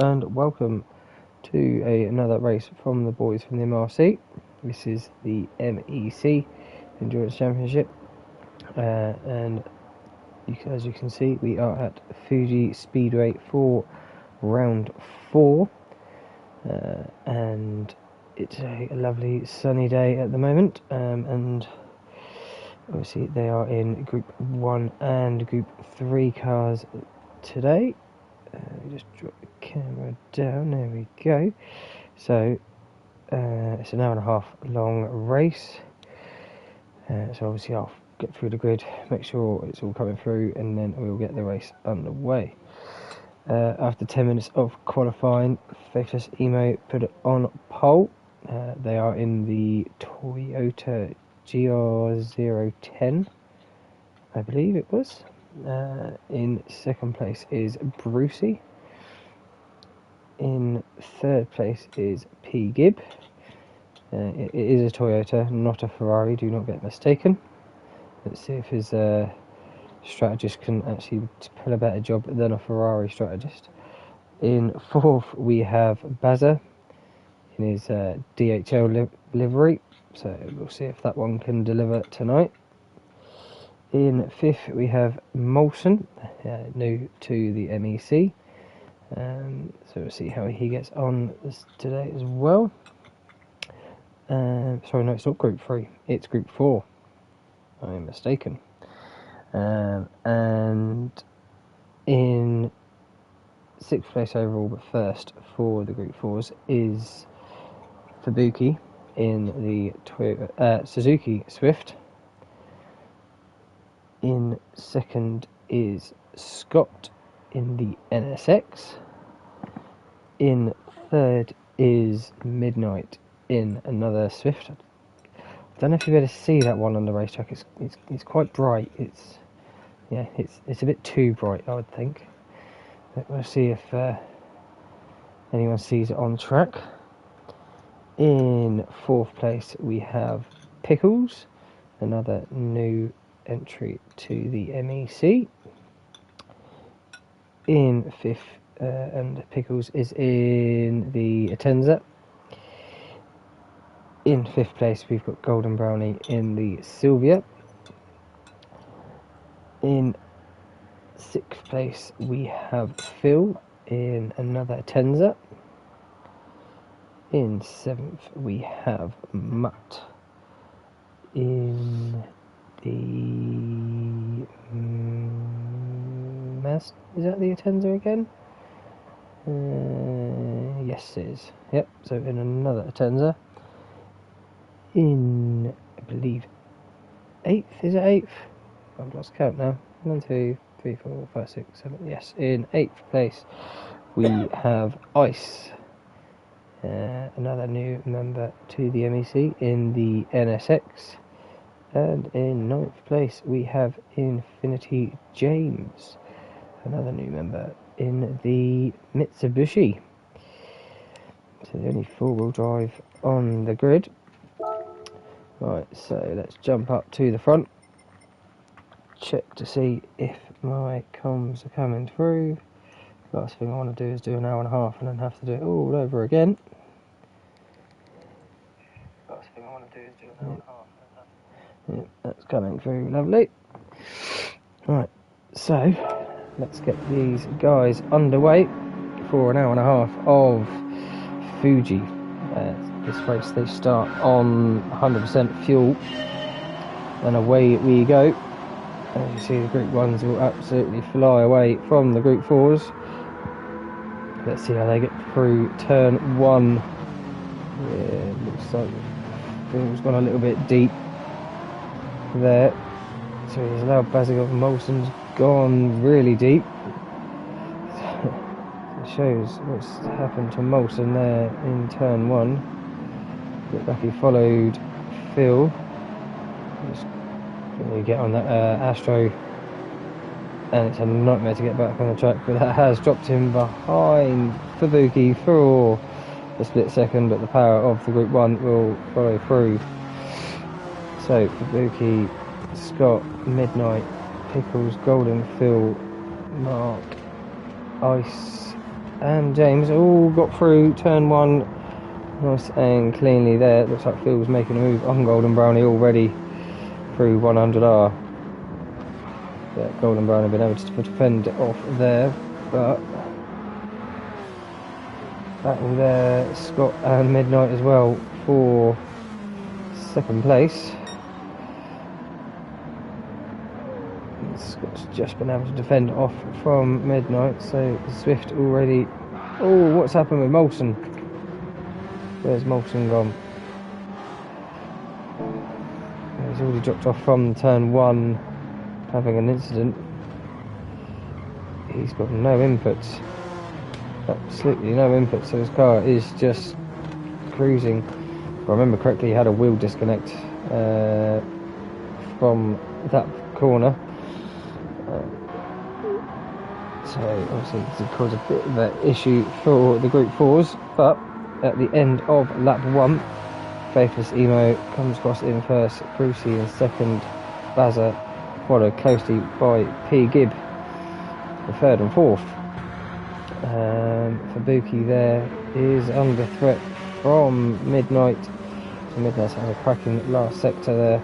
and welcome to another race from the boys from the MRC. This is the MEC Endurance Championship, and as you can see, we are at Fuji Speedway for round 4, and it's a lovely sunny day at the moment, and obviously they are in Group 1 and Group 3 cars today. Just drop the camera down, there we go. So it's an hour and a half long race, so obviously I'll get through the grid, make sure it's all coming through, and then we'll get the race underway. After 10 minutes of qualifying, Faithless Emo put it on pole. They are in the Toyota GR010, I believe it was. In second place is Brucey. In third place is P. Gibb. It is a Toyota, not a Ferrari, do not get mistaken. Let's see if his strategist can actually pull a better job than a Ferrari strategist. In fourth we have Bazza in his DHL livery, so we'll see if that one can deliver tonight. In fifth we have Molson, new to the MEC, so we'll see how he gets on today as well. Sorry, no, it's not Group 3, it's Group 4, I am mistaken. And in sixth place overall, but first for the Group 4s, is Fubuki in the Suzuki Swift. In second is Scott in the NSX. In third is Midnight in another Swift. I don't know if you'll be able to see that one on the racetrack. It's quite bright. It's a bit too bright, I would think. But we'll see if anyone sees it on track. In fourth place we have Pickles, another new entry to the MEC. In fifth, and Pickles is in the Atenza. In fifth place we've got Golden Brownie in the Sylvia. In sixth place we have Phil in another Atenza. In seventh we have Matt in the is that the Atenza again? Yes it is. Yep, so in another Atenza. In, I believe, 8th, is it 8th? I've lost count now. 1, 2, 3, 4, 5, 6, 7, yes. In 8th place we have Ice, another new member to the MEC in the NSX. And in 9th place we have Infinity James, another new member in the Mitsubishi. So the only 4-wheel drive on the grid. Right, so let's jump up to the front, check to see if my comms are coming through. Last thing I want to do is do an hour and a half and then have to do it all over again. Yeah, that's coming through lovely. Right, so let's get these guys underway for an hour and a half of Fuji. This race they start on 100% fuel, and away we go. As you see, the Group 1s will absolutely fly away from the Group 4s. Let's see how they get through turn 1. Yeah, looks like Phil's gone a little bit deep there, so he's allowed Bazigov. Molson's gone really deep. It shows what's happened to Molson there in turn 1. Looked like he followed Phil. Just you get on that Astro, and it's a nightmare to get back on the track, but that has dropped him behind Fubuki for a split second, but the power of the Group 1 will follow through. So Fubuki, Scott, Midnight, Pickles, Golden, Phil, Mark, Ice, and James all got through turn one nice and cleanly there. Looks like Phil's making a move on Golden Brownie already through 100R. Yeah, Golden Brownie been able to defend it off there, but battle there, Scott and Midnight as well for second place. Scott's just been able to defend off from Midnight, so Swift already... Oh, what's happened with Molson? Where's Molson gone? He's already dropped off from turn one, having an incident. He's got no inputs. Absolutely no input, so his car is just cruising. If I remember correctly, he had a wheel disconnect from that corner. So obviously this has caused a bit of an issue for the Group 4s, but at the end of lap 1, Faithless Emo comes across in first, Brucey in second, Bazza followed closely by P. Gibb for third and fourth. Fabuki there is under threat from Midnight. So Midnight's had a cracking last sector there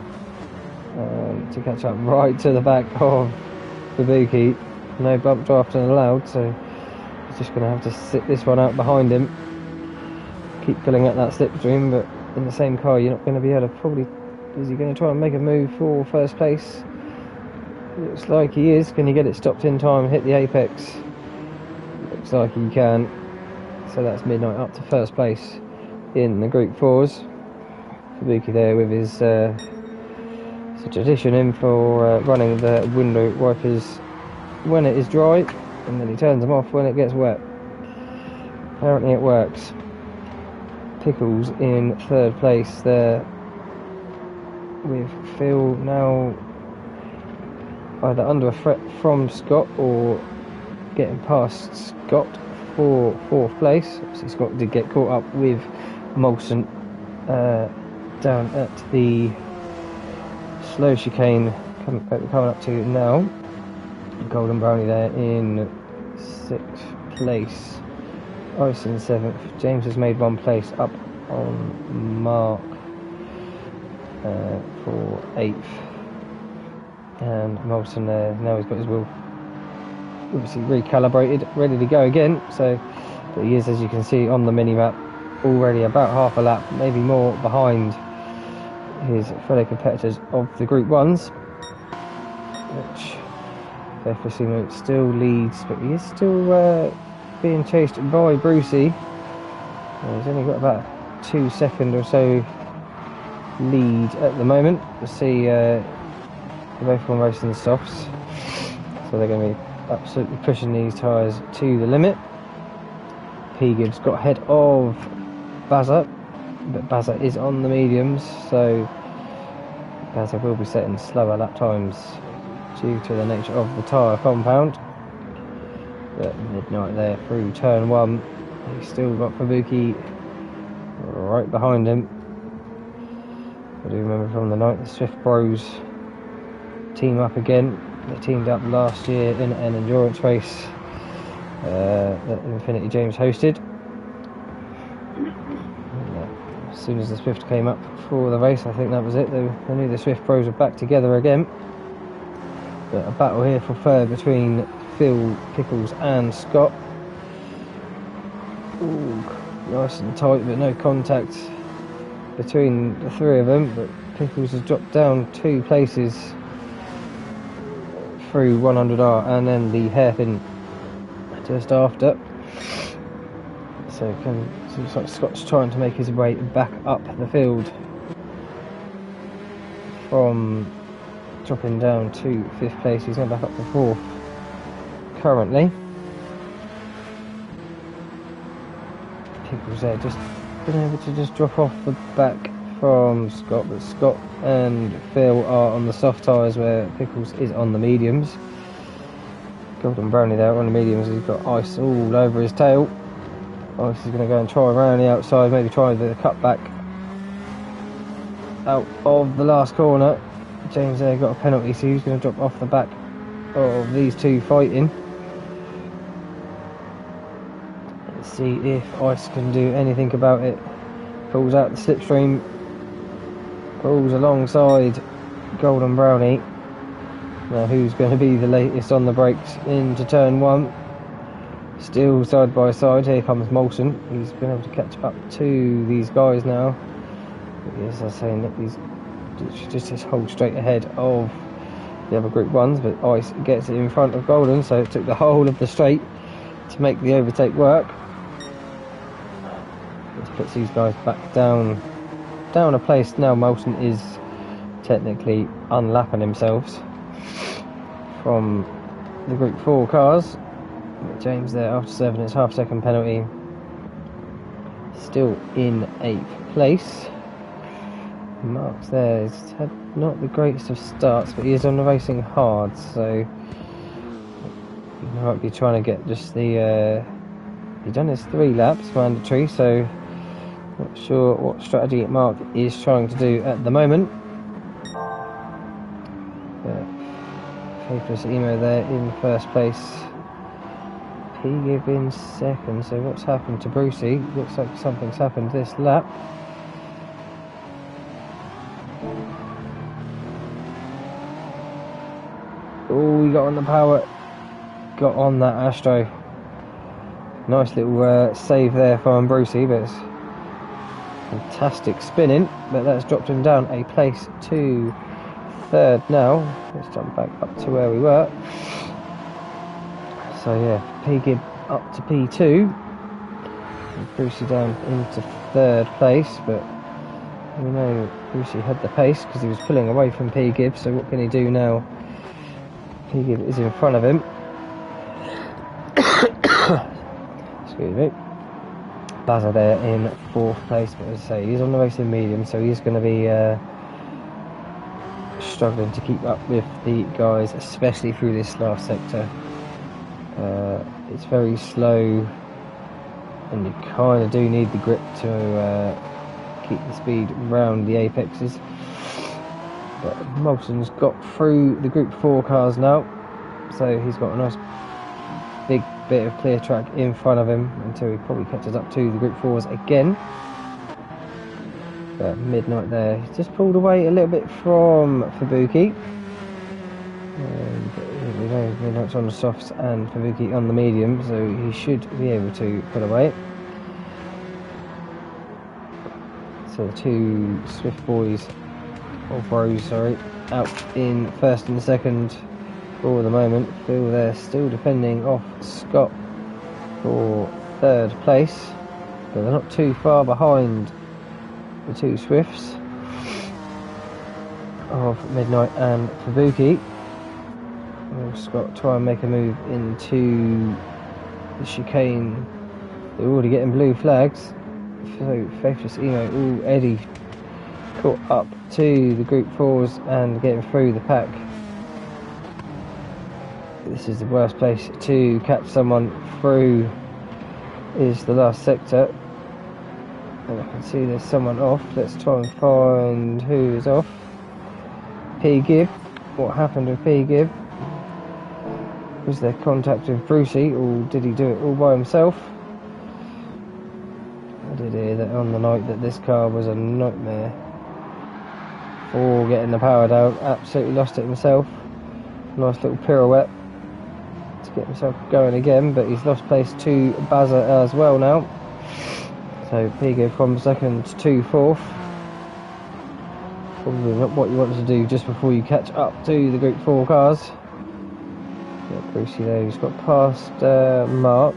to catch up right to the back of Fabuki. No bump drafting allowed, so he's just going to have to sit this one out behind him. Keep filling up that slipstream, but in the same car you're not going to be able to probably... Is he going to try and make a move for first place? Looks like he is. Can he get it stopped in time and hit the apex? Looks like he can. So that's Midnight up to first place in the Group 4s. Fabuki there with his tradition in for running the window wipers when it is dry, and then he turns them off when it gets wet. Apparently it works. Pickles in third place there, with Phil now either under a threat from Scott or getting past Scott for fourth place. Obviously Scott did get caught up with Molson down at the slow chicane coming up to now. Golden Brownie there in sixth place, Ice in seventh. James has made one place up on Mark for eighth, and Molson there, now he's got his wheel obviously recalibrated, ready to go again. So, but he is, as you can see on the mini map, already about half a lap, maybe more, behind his fellow competitors of the Group 1s, which Faithless still leads, but he is still being chased by Brucey. He's only got about 2 second or so lead at the moment. We'll see they're both on racing the softs, so they're going to be absolutely pushing these tyres to the limit. P. Gibbs got ahead of Bazza, but Bazza is on the mediums, so Bazza will be setting slower lap times due to the nature of the tyre compound. But Midnight there through turn one, he's still got Fabuki right behind him. I do remember from the night the Swift Bros team up again. They teamed up last year in an endurance race that Infinity James hosted. As soon as the Swift came up for the race, I think that was it. They knew the Swift Bros were back together again. But a battle here for third between Phil, Pickles and Scott. Ooh, nice and tight, but no contact between the three of them. But Pickles has dropped down 2 places through 100R, and then the hairpin just after. So seems like Scott's trying to make his way back up the field from dropping down to 5th place. He's going back up to 4th currently. Pickles there just been able to just drop off the back from Scott, but Scott and Phil are on the soft tyres where Pickles is on the mediums. Golden Brownie there on the mediums, he's got ice all over his tail. Ice is going to go and try around the outside, maybe try the cut back out of the last corner. James there got a penalty, so he's going to drop off the back of these two fighting. see if Ice can do anything about it. Pulls out the slipstream, pulls alongside Golden Brownie. Now who's going to be the latest on the brakes into turn 1? Still side by side. Here comes Molson. He's been able to catch up to these guys now. As I was saying, that he's just hold straight ahead of the other Group 1s, but Ice gets it in front of Golden, so it took the whole of the straight to make the overtake work. This puts these guys back down a place. Now Molson is technically unlapping himself from the Group 4 cars. James there after serving his half-second penalty, still in 8th place. Mark's there, he's had not the greatest of starts, but he is on the racing hard, so he might be trying to get just the he's done his 3 laps mandatory, so not sure what strategy Mark is trying to do at the moment. Faithless Emo there in 1st place, P-Gib in 2nd. So what's happened to Brucey? Looks like something's happened this lap. Oh, he got on the power, got on that Astro. Nice little save there from Brucey, but it's fantastic spinning, but that's dropped him down a place to 3rd now. Let's jump back up to where we were. So yeah, P-Gib up to P2, and Brucey down into 3rd place, but we know Brucey had the pace because he was pulling away from P-Gib, so what can he do now? P-Gib is in front of him. Excuse me. Bazza there in 4th place, but as I say, he's on the racing medium, so he's going to be struggling to keep up with the guys, especially through this last sector. It's very slow, and you kind of do need the grip to keep the speed around the apexes. But Molson's got through the Group 4 cars now, so he's got a nice big bit of clear track in front of him until he probably catches up to the Group 4s again. But Midnight there, he's just pulled away a little bit from Fubuki. We know Midnight's on the softs and Fubuki on the medium, so he should be able to pull away. So the 2 Swift boys, or bros, sorry, out in 1st and 2nd for the moment. Phil there still defending off Scott for 3rd place, but they're not too far behind the 2 Swifts of Midnight and Fubuki. Will Scott try and make a move into the chicane? They're already getting blue flags, so Faithless Emo, ooh, Eddie caught up to the Group 4s and getting through the pack. This is the worst place to catch someone through, is the last sector. And I can see there's someone off. Let's try and find who is off. P-Gib. What happened with P-Gib? Was there contact with Brucey, or did he do it all by himself? I did hear that on the night that this car was a nightmare for getting the power down. Absolutely lost it himself. Nice little pirouette to get himself going again, but he's lost place to Bazza as well now. So P-Gib from 2nd to 4th. Probably not what you want to do just before you catch up to the Group 4 cars. Got Brucey there, he's got past Mark.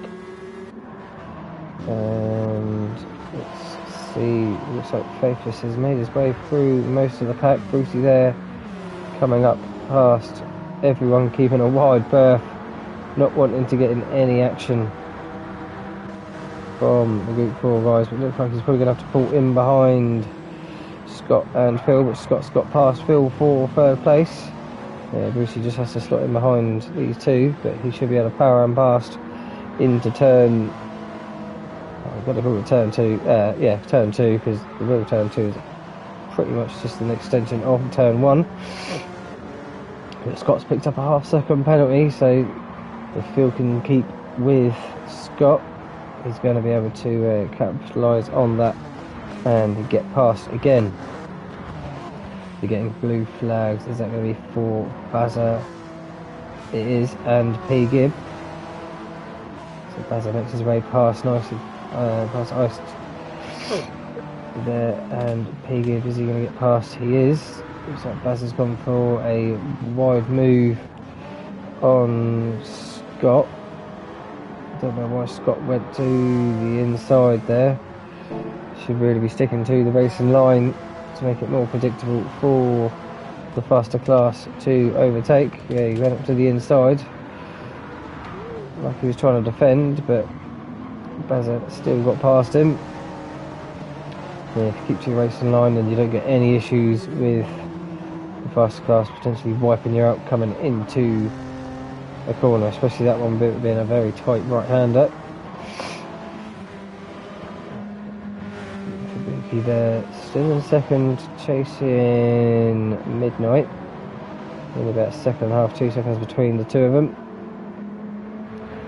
And let's see, looks like Faithless has made his way through most of the pack. Brucey there coming up past everyone, keeping a wide berth, not wanting to get in any action from the Group 4 guys, but it looks like he's probably going to have to pull in behind Scott and Phil, but Scott's got past Phil for 3rd place. Yeah, Brucey just has to slot in behind these 2, but he should be able to power him past into turn, I've got to call it turn 2, yeah, turn 2, because the real turn 2 is pretty much just an extension of turn 1. But Scott's picked up a half-second penalty, so if Phil can keep with Scott, he's going to be able to capitalise on that and get past again. You're getting blue flags. Is that going to be for Bazza? It is, and P. Gibb. So Bazza makes his way past nicely, past Ice there, and P. Gibb, is he going to get past? He is. Looks like Bazza's gone for a wide move on Scott. Don't know why Scott went to the inside there. Should really be sticking to the racing line to make it more predictable for the faster class to overtake. Yeah, he went up to the inside like he was trying to defend, but Bazza still got past him. Yeah, if you keep to your racing line, then you don't get any issues with the faster class potentially wiping you out coming into a corner, especially that one being a very tight right-hander. Fubuki there, still in second, chasing Midnight. Only about a second and a half, 2 seconds between the two of them.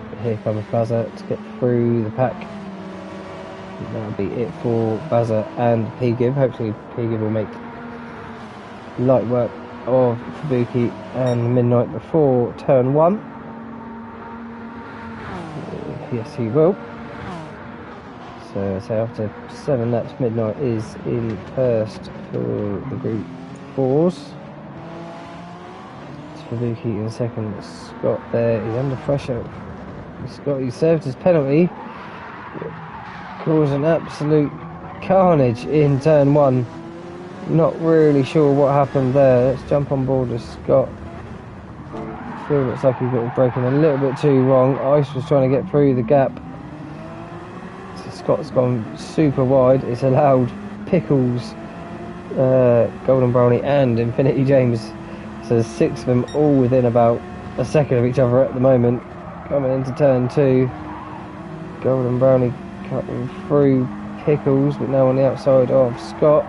But here comes Bazza to get through the pack. That'll be it for Bazza and P. Gibb. Hopefully P. Gibb will make light work of Fubuki and Midnight before turn 1. Yes, he will. So after 7 laps, Midnight is in first for the Group 4s. It's Fubuki in second. Scott there, he's under pressure. He served his penalty, caused an absolute carnage in turn 1. Not really sure what happened there. Let's jump on board with Scott. Phil looks like he's got broken a little bit too wrong. Ice was trying to get through the gap. So Scott's gone super wide. It's allowed Pickles, Golden Brownie and Infinity James. So there's 6 of them all within about a second of each other at the moment. Coming into turn 2. Golden Brownie cutting through Pickles, but now on the outside of Scott.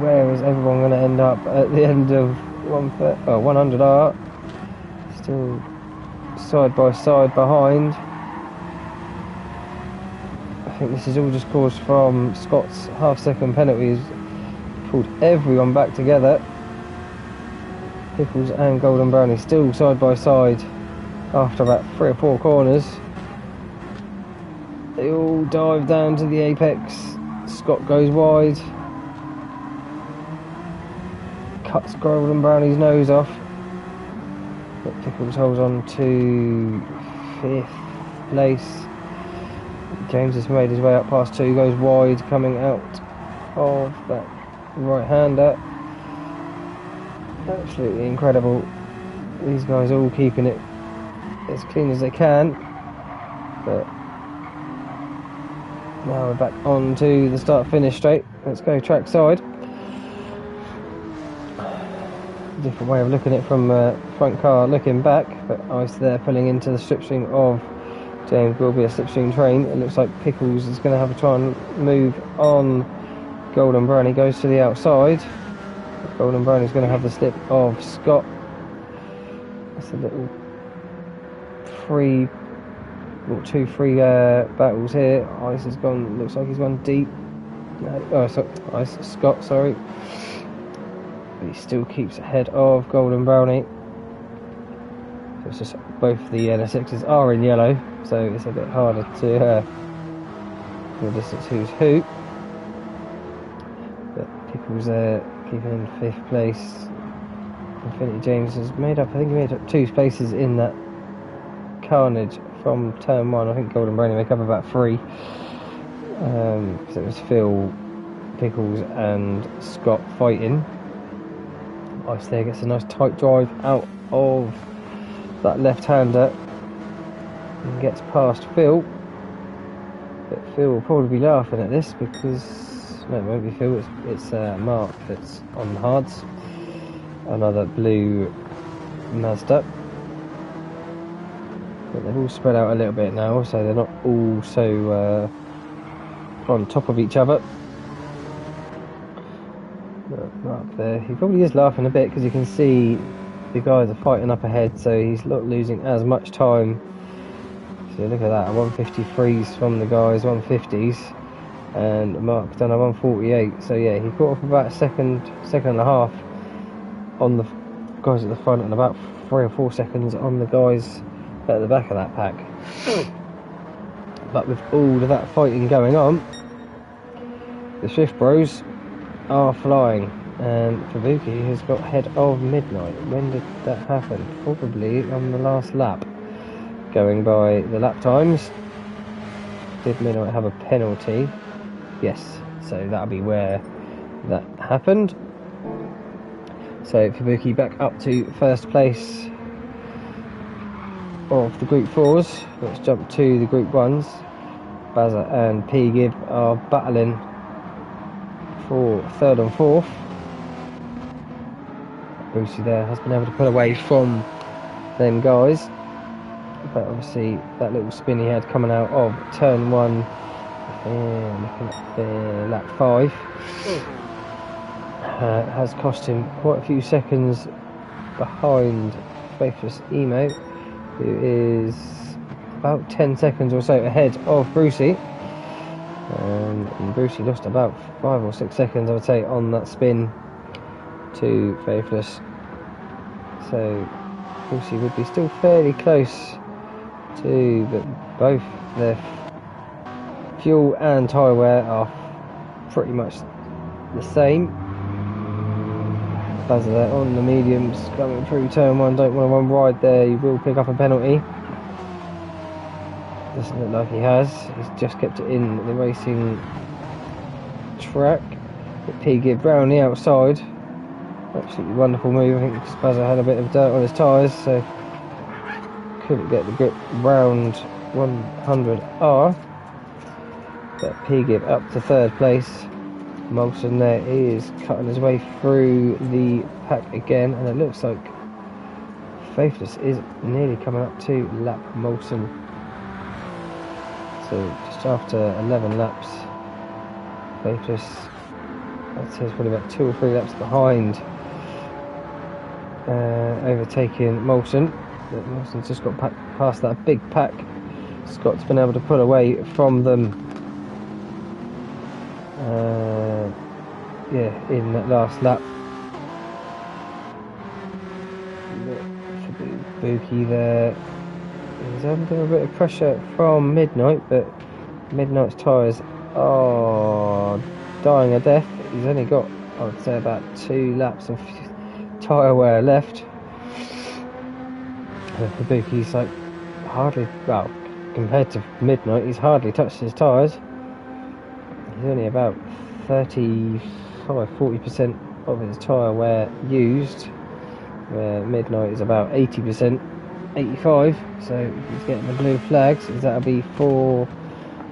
Where is everyone going to end up at the end of 100R? Still side by side behind. I think this is all just caused from Scott's half-second penalties. Pulled everyone back together. Pickles and Golden Brownie still side by side after about 3 or 4 corners. They all dive down to the apex. Scott goes wide. Cuts Golden Brownie's nose off. But Pickles holds on to 5th place. James has made his way up past 2, goes wide, coming out of that right-hander. Absolutely incredible. These guys all keeping it as clean as they can. But now we're back onto the start-finish straight. Let's go track side. Different way of looking at it from front car looking back, but Ice there pulling into the slipstream of James. Will be a slipstream train. It looks like Pickles is going to have to try and move on Golden Brownie. Goes to the outside. Golden Brownie's going to have the slip of Scott. That's a little 2 free battles here. Ice has gone, looks like he's gone deep. Scott, sorry. But he still keeps ahead of Golden Brownie. So it's just both the NSXs are in yellow, so it's a bit harder to distance who's who. But Pickles there keeping in 5th place. Infinity James has made up, I think he made up 2 spaces in that carnage from turn 1. I think Golden Brownie make up about 3. So it was Phil, Pickles and Scott fighting. Ice there gets a nice tight drive out of that left-hander and gets past Phil. But Phil will probably be laughing at this because, no, it won't be Phil, it's Mark that's on the hards. Another blue Mazda. But they've all spread out a little bit now, so they're not all so on top of each other. Mark there, he probably is laughing a bit because you can see the guys are fighting up ahead, so he's not losing as much time So look at that, 153s from the guys, 150s, and Mark done a 148. So yeah, he caught up about a second and a half on the guys at the front, and about 3 or 4 seconds on the guys at the back of that pack. But with all of that fighting going on, the Swift Bros are flying, and Fubuki has got ahead of Midnight. When did that happen? Probably on the last lap. Going by the lap times, did Midnight have a penalty? Yes, so that'll be where that happened. So Fubuki back up to first place of the Group 4s. Let's jump to the Group 1s. Bazza and P-Gib are battling for 3rd and 4th. Brucey there has been able to pull away from them guys, but obviously that little spin he had coming out of turn 1, looking at the lap 5, has cost him quite a few seconds behind Faithless Emo, who is about 10 seconds or so ahead of Brucey. And Brucey lost about 5 or 6 seconds, I would say, on that spin to Faithless. So Brucey would be still fairly close to, but both their fuel and tyre wear are pretty much the same. Buzzer there on the mediums coming through turn 1, don't want to run wide there, you will pick up a penalty. Doesn't look like he has. He's just kept it in the racing track. P-Gib Brown the outside. Absolutely wonderful move. I think Spazza had a bit of dirt on his tyres, so couldn't get the grip round 100R. But P-Gib up to 3rd place. Molson there is cutting his way through the pack again, and it looks like Faithless is nearly coming up to lap Molson. So just after 11 laps, Faithless, I'd say, is probably about 2 or 3 laps behind, overtaking Molson. But Molson's just got past that big pack. Scott's been able to pull away from them, in that last lap. Fubuki there. He's under a bit of pressure from Midnight, but Midnight's tyres are dying a death. He's only got, I would say, about 2 laps of tyre wear left. Fubuki's like hardly, well, compared to Midnight, he's hardly touched his tyres. He's only about 35-40% of his tyre wear used, where Midnight is about 80%. 85, so he's getting the blue flags. That'll be for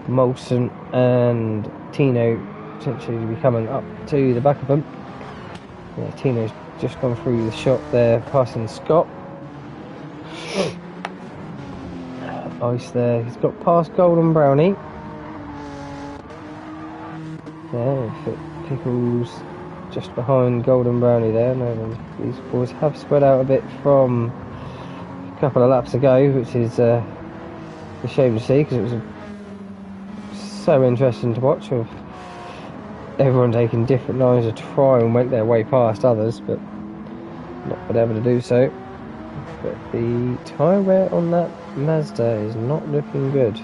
Molson and Tino potentially to be coming up to the back of them. Yeah, Tino's just gone through the shot there, passing Scott. Ice there, he's got past Golden Brownie. Yeah, Pickles just behind Golden Brownie there. No, these boys have spread out a bit from couple of laps ago, which is a shame to see, because it was so interesting to watch, with everyone taking different lines to try and make their way past others, but not been able to do so. But the tyre wear on that Mazda is not looking good.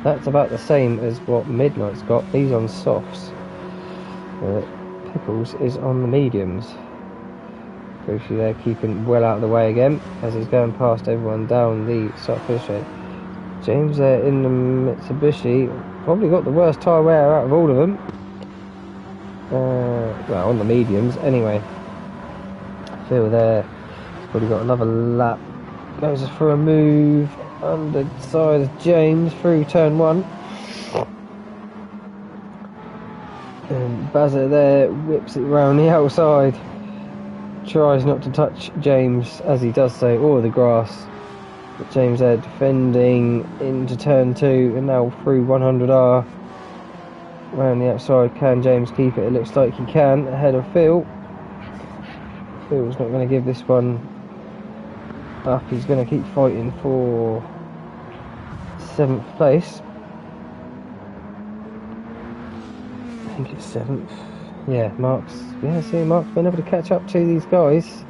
That's about the same as what Midnight's got. He's on softs. Pickles is on the mediums. Brucey there keeping well out of the way again as he's going past everyone down the start finish straight. James there in the Mitsubishi, probably got the worst tyre wear out of all of them. Well, on the mediums anyway. Phil there, he's probably got another lap. Goes for a move underside of James through turn 1. And Bazza there whips it round the outside. Tries not to touch James as he does so, or the grass. But James there defending into turn 2 and now through 100R. Round the outside, can James keep it? It looks like he can, ahead of Phil. Phil's not going to give this one up, he's going to keep fighting for 7th place. I think it's 7th. Yeah, Mark's been able to catch up to these guys.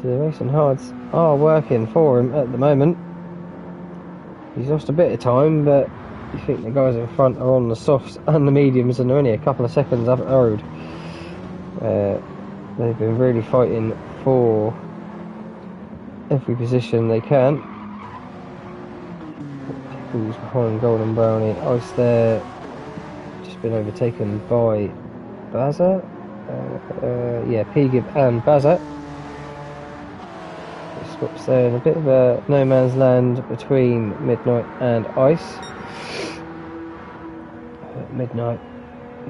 So the racing hards are working for him at the moment. He's lost a bit of time, but you think the guys in front are on the softs and the mediums, and they're only a couple of seconds up the road. They've been really fighting for every position they can. Pickles behind Golden Brownie. Ice there, just been overtaken by Bazza. Yeah, P-Gib and Bazza. Swaps there in a bit of a no man's land between Midnight and Ice. Midnight,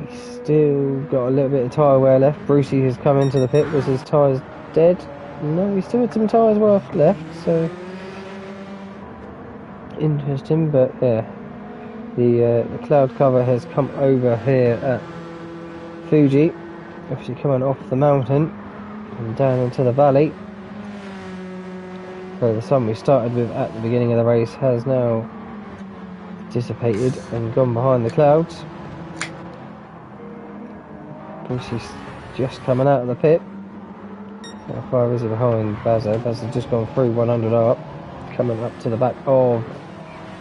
he's still got a little bit of tyre wear left. Brucey has come into the pit. Was his tyres dead? No, he still had some tyres left, so interesting. But yeah, the cloud cover has come over here at Fuji, obviously coming off the mountain and down into the valley. So the sun we started with at the beginning of the race has now dissipated and gone behind the clouds. Brucey's just coming out of the pit. How far is he behind Bazza? Bazza's just gone through 100 up, coming up to the back of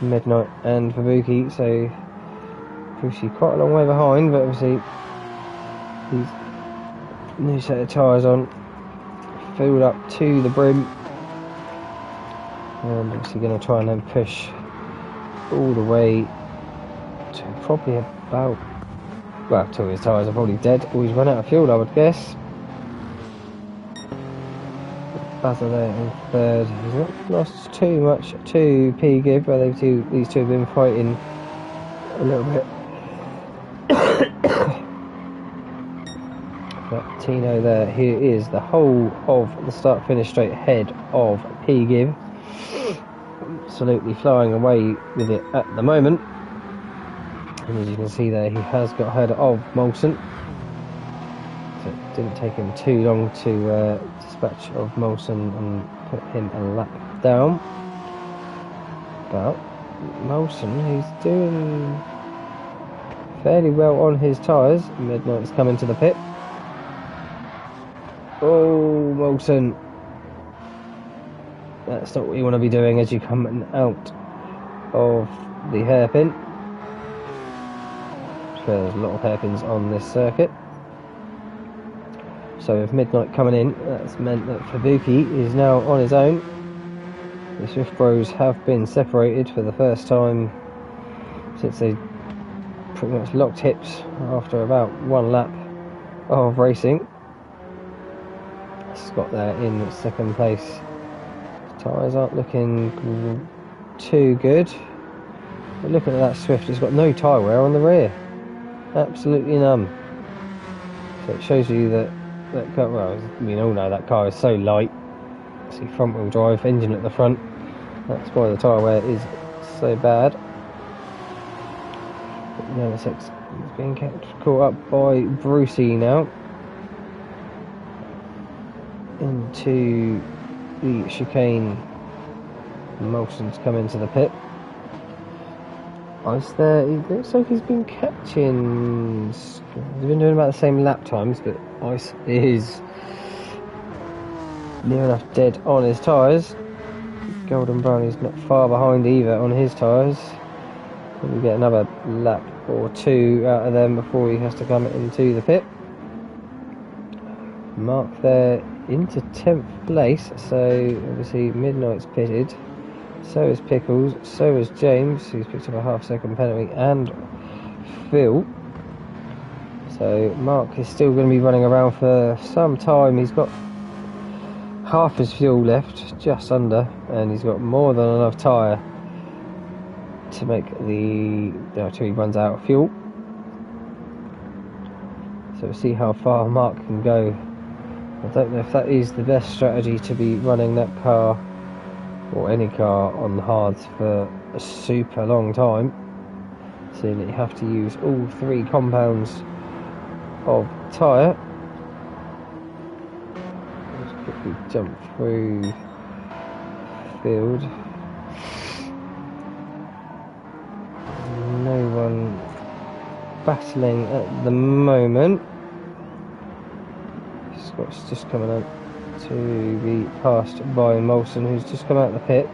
Midnight and Fabuki. So Brucey quite a long way behind, but obviously he's new set of tyres on, filled up to the brim, and obviously going to try and then push all the way to probably about, well, till his tyres are probably dead or he's run out of fuel, I would guess. Bazza there in third. He's not lost too much to P-Gib, where these two have been fighting a little bit. But Tino there, he is the whole of the start finish straight ahead of P-Gib. Absolutely flying away with it at the moment. And as you can see there, he has got ahead of Molson. So it didn't take him too long to dispatch of Molson and put him a lap down. But Molson, he's doing fairly well on his tyres. Midnight's coming to the pit. Oh, Molson. That's not what you want to be doing as you come out of the hairpin. There's a lot of hairpins on this circuit. So with Midnight coming in, that's meant that Fabuki is now on his own. The Swift Bros have been separated for the first time since they pretty much locked hips after about one lap of racing. Scott there in second place. Tyres aren't looking too good. But looking at that Swift, it's got no tyre wear on the rear. Absolutely none. So it shows you that car, well, we all know that car is so light. See, front wheel drive, engine at the front. That's why the tyre wear is so bad. But no, it's being caught up by Brucey now. Into the chicane. Molson's come into the pit. Ice there, it looks like he's been catching. He's been doing about the same lap times, but Ice is near enough dead on his tyres. Golden Brownie's not far behind either on his tyres. We'll get another lap or two out of them before he has to come into the pit. Mark there into 10th place, so obviously Midnight's pitted. So is Pickles, so is James, who's picked up a half-second penalty, and Phil. So Mark is still going to be running around for some time. He's got half his fuel left, just under, and he's got more than enough tyre to make till he runs out of fuel. So we'll see how far Mark can go. I don't know if that is the best strategy to be running that car or any car on the hards for a super long time, seeing that you have to use all three compounds of tyre. Let's quickly jump through field. battling at the moment. Scott's just coming up to be passed by Molson, who's just come out of the pit.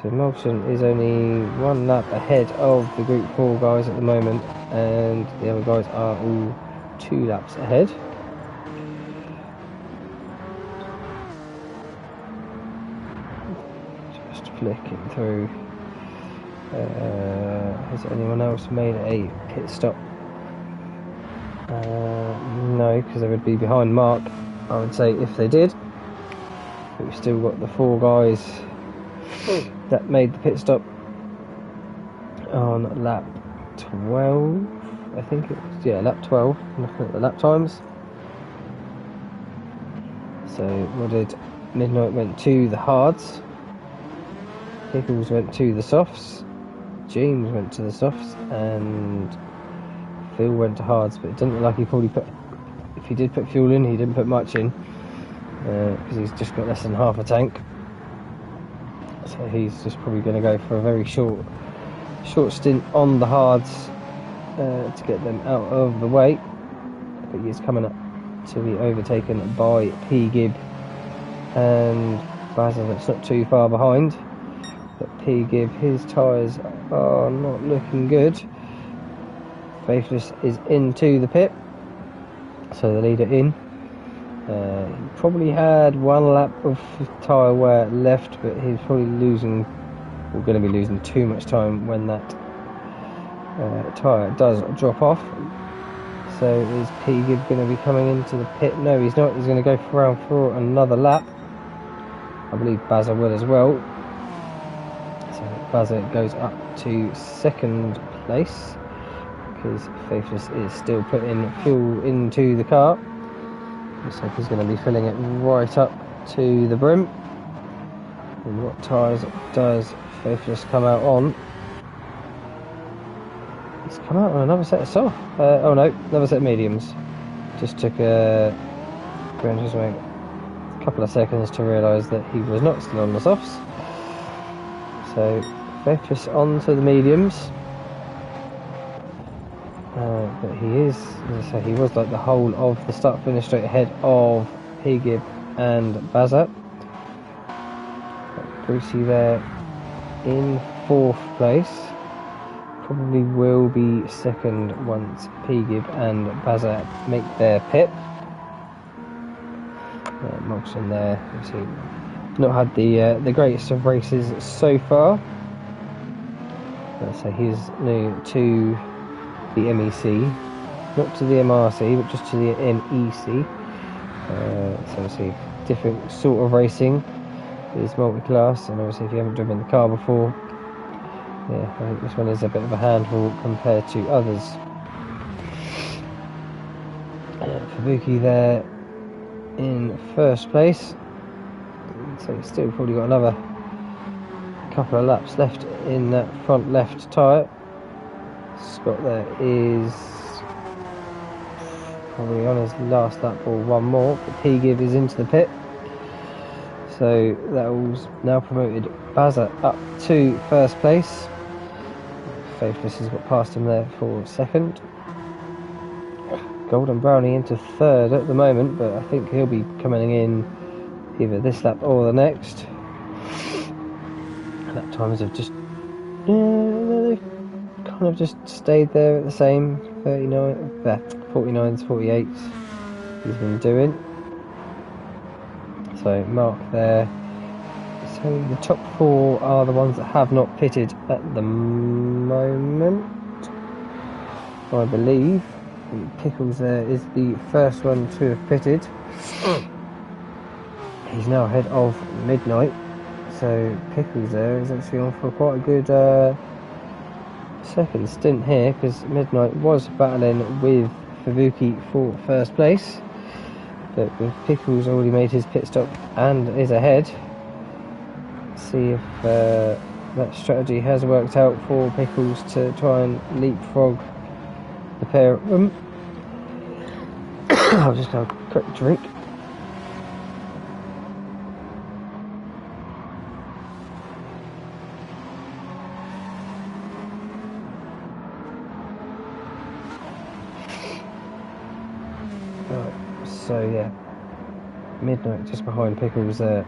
So Molson is only 1 lap ahead of the Group 4 guys at the moment, and the other guys are all 2 laps ahead. Just flicking through. Has anyone else made a pit stop? No, because they would be behind Mark, I would say, if they did. But we've still got the 4 guys that made the pit stop on lap 12, I think it was. Yeah, lap 12. I'm looking at the lap times. So what did Midnight went to the hards, Pickles went to the softs, James went to the softs, and Phil went to hards. But it doesn't look like he probably put, if he did put fuel in, he didn't put much in, because he's just got less than half a tank. So he's just probably going to go for a very short stint on the hards to get them out of the way. But he's coming up to be overtaken by P. Gibb and Basil. That's not too far behind. But P. Gibb, his tyres are not looking good. Faithless is into the pit, so the leader in. He probably had 1 lap of tyre wear left, but he's probably losing, or going to be losing too much time when that tyre does drop off. So is P. Gibb going to be coming into the pit? No, he's not. He's going to go around for another lap. I believe Bazza will as well. So Bazza goes up to 2nd place, because Faithless is still putting fuel into the car. Looks like he's going to be filling it right up to the brim. And what tyres does Faithless come out on? He's come out on another set of soft. Oh no, another set of mediums. Just took a couple of seconds to realise that he was not still on the softs. So Faithless on to the mediums. But he is, as I say, he was like the whole of the start finish straight ahead of P. Gibb and Bazza. Brucey there in 4th place. Probably will be 2nd once P. Gibb and Bazza make their pit. Molson there, obviously not had the greatest of races so far. So he's new to the MEC, not to the MRC, but just to the MEC. So obviously different sort of racing is multi-class, and obviously if you haven't driven the car before, yeah, I think this one is a bit of a handful compared to others. Fubuki there in 1st place, so he's still probably got another couple of laps left in that front left tyre. Scott there is probably on his last lap or 1 more, but P. Gibb is into the pit, so that was now promoted Bazza up to 1st place. Faithless has got past him there for 2nd. Golden Brownie into 3rd at the moment, but I think he'll be coming in either this lap or the next. Lap times have just they've kind of just stayed there at the same 49s, 48s he's been doing. So Mark there. So the top 4 are the ones that have not pitted at the moment, I believe. Pickles there is the first one to have pitted. He's now ahead of Midnight, so Pickles there is actually on for quite a good 2nd stint here, because Midnight was battling with Fubuki for 1st place, but with Pickles already made his pit stop and is ahead. Let's see if that strategy has worked out for Pickles to try and leapfrog the pair of them. I'll just have a quick drink. So yeah, Midnight just behind Pickles there.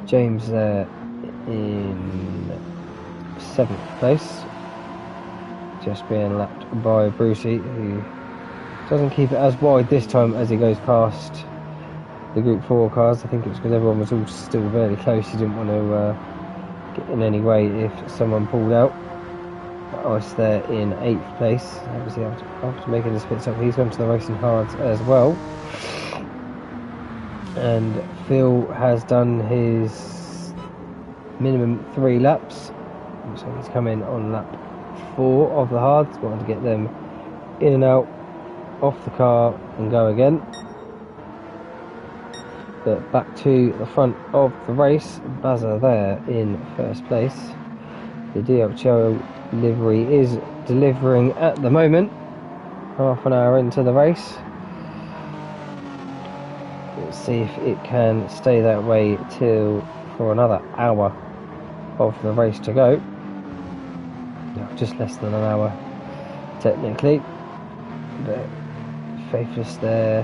James there in 7th place, just being lapped by Brucey, who doesn't keep it as wide this time as he goes past the Group 4 cars. I think it's because everyone was all still very close. He didn't want to get in any way if someone pulled out. Ice there in 8th place. Obviously after making this pit stop, he's gone to the racing hards as well. And Phil has done his minimum 3 laps, so he's come in on lap 4 of the hards. Wanted to get them in and out, off the car and go again. But back to the front of the race, Bazza there in 1st place. The DHL livery is delivering at the moment, half an hour into the race. Let's see if it can stay that way for another hour of the race to go. No, just less than an hour technically, but Faithless there,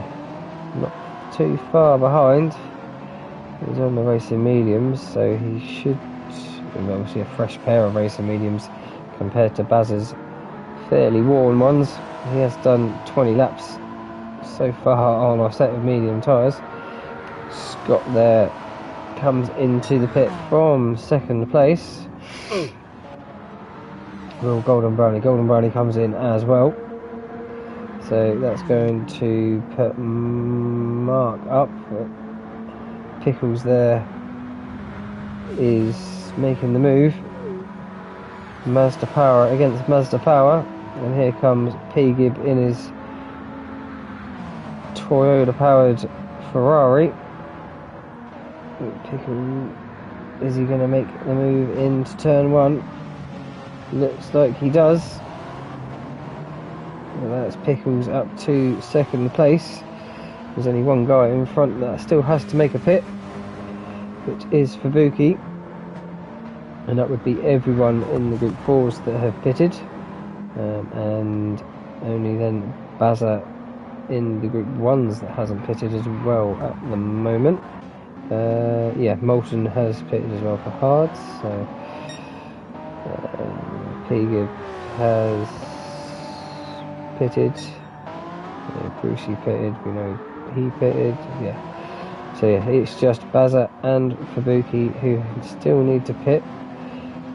not too far behind. He's on the racing mediums, so he should, obviously a fresh pair of racing mediums compared to Baz's fairly worn ones. He has done 20 laps so far on a set of medium tyres. Scott there comes into the pit from 2nd place. Will Golden Brownie comes in as well, so that's going to put Mark up. Pickles there is making the move. Mazda Power against Mazda Power, and here comes P. Gibb in his Toyota powered Ferrari. Pickle, is he going to make the move into turn 1? Looks like he does. Well, that's Pickles up to 2nd place. There's only one guy in front that still has to make a pit, which is Fubuki, and that would be everyone in the Group 4s that have pitted, and only then Bazza in the Group 1s that hasn't pitted as well at the moment. Yeah, Moulton has pitted as well for hards, so P-Gibb has pitted, Brucey pitted, we know he pitted, yeah. So yeah, it's just Bazza and Fubuki who still need to pit.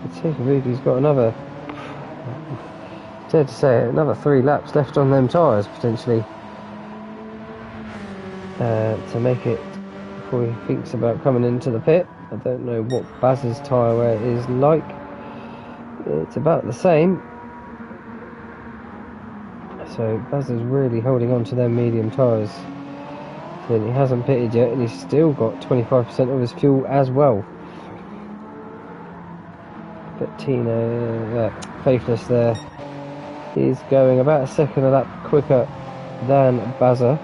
I'd say Fubuki's got another, dare to say it, another 3 laps left on them tyres potentially to make it before he thinks about coming into the pit. I don't know what Bazza's tyre wear is like. It's about the same. So Bazza's really holding on to their medium tyres. So he hasn't pitted yet, and he's still got 25% of his fuel as well. But Faithless there is going about a second a lap quicker than Bazza.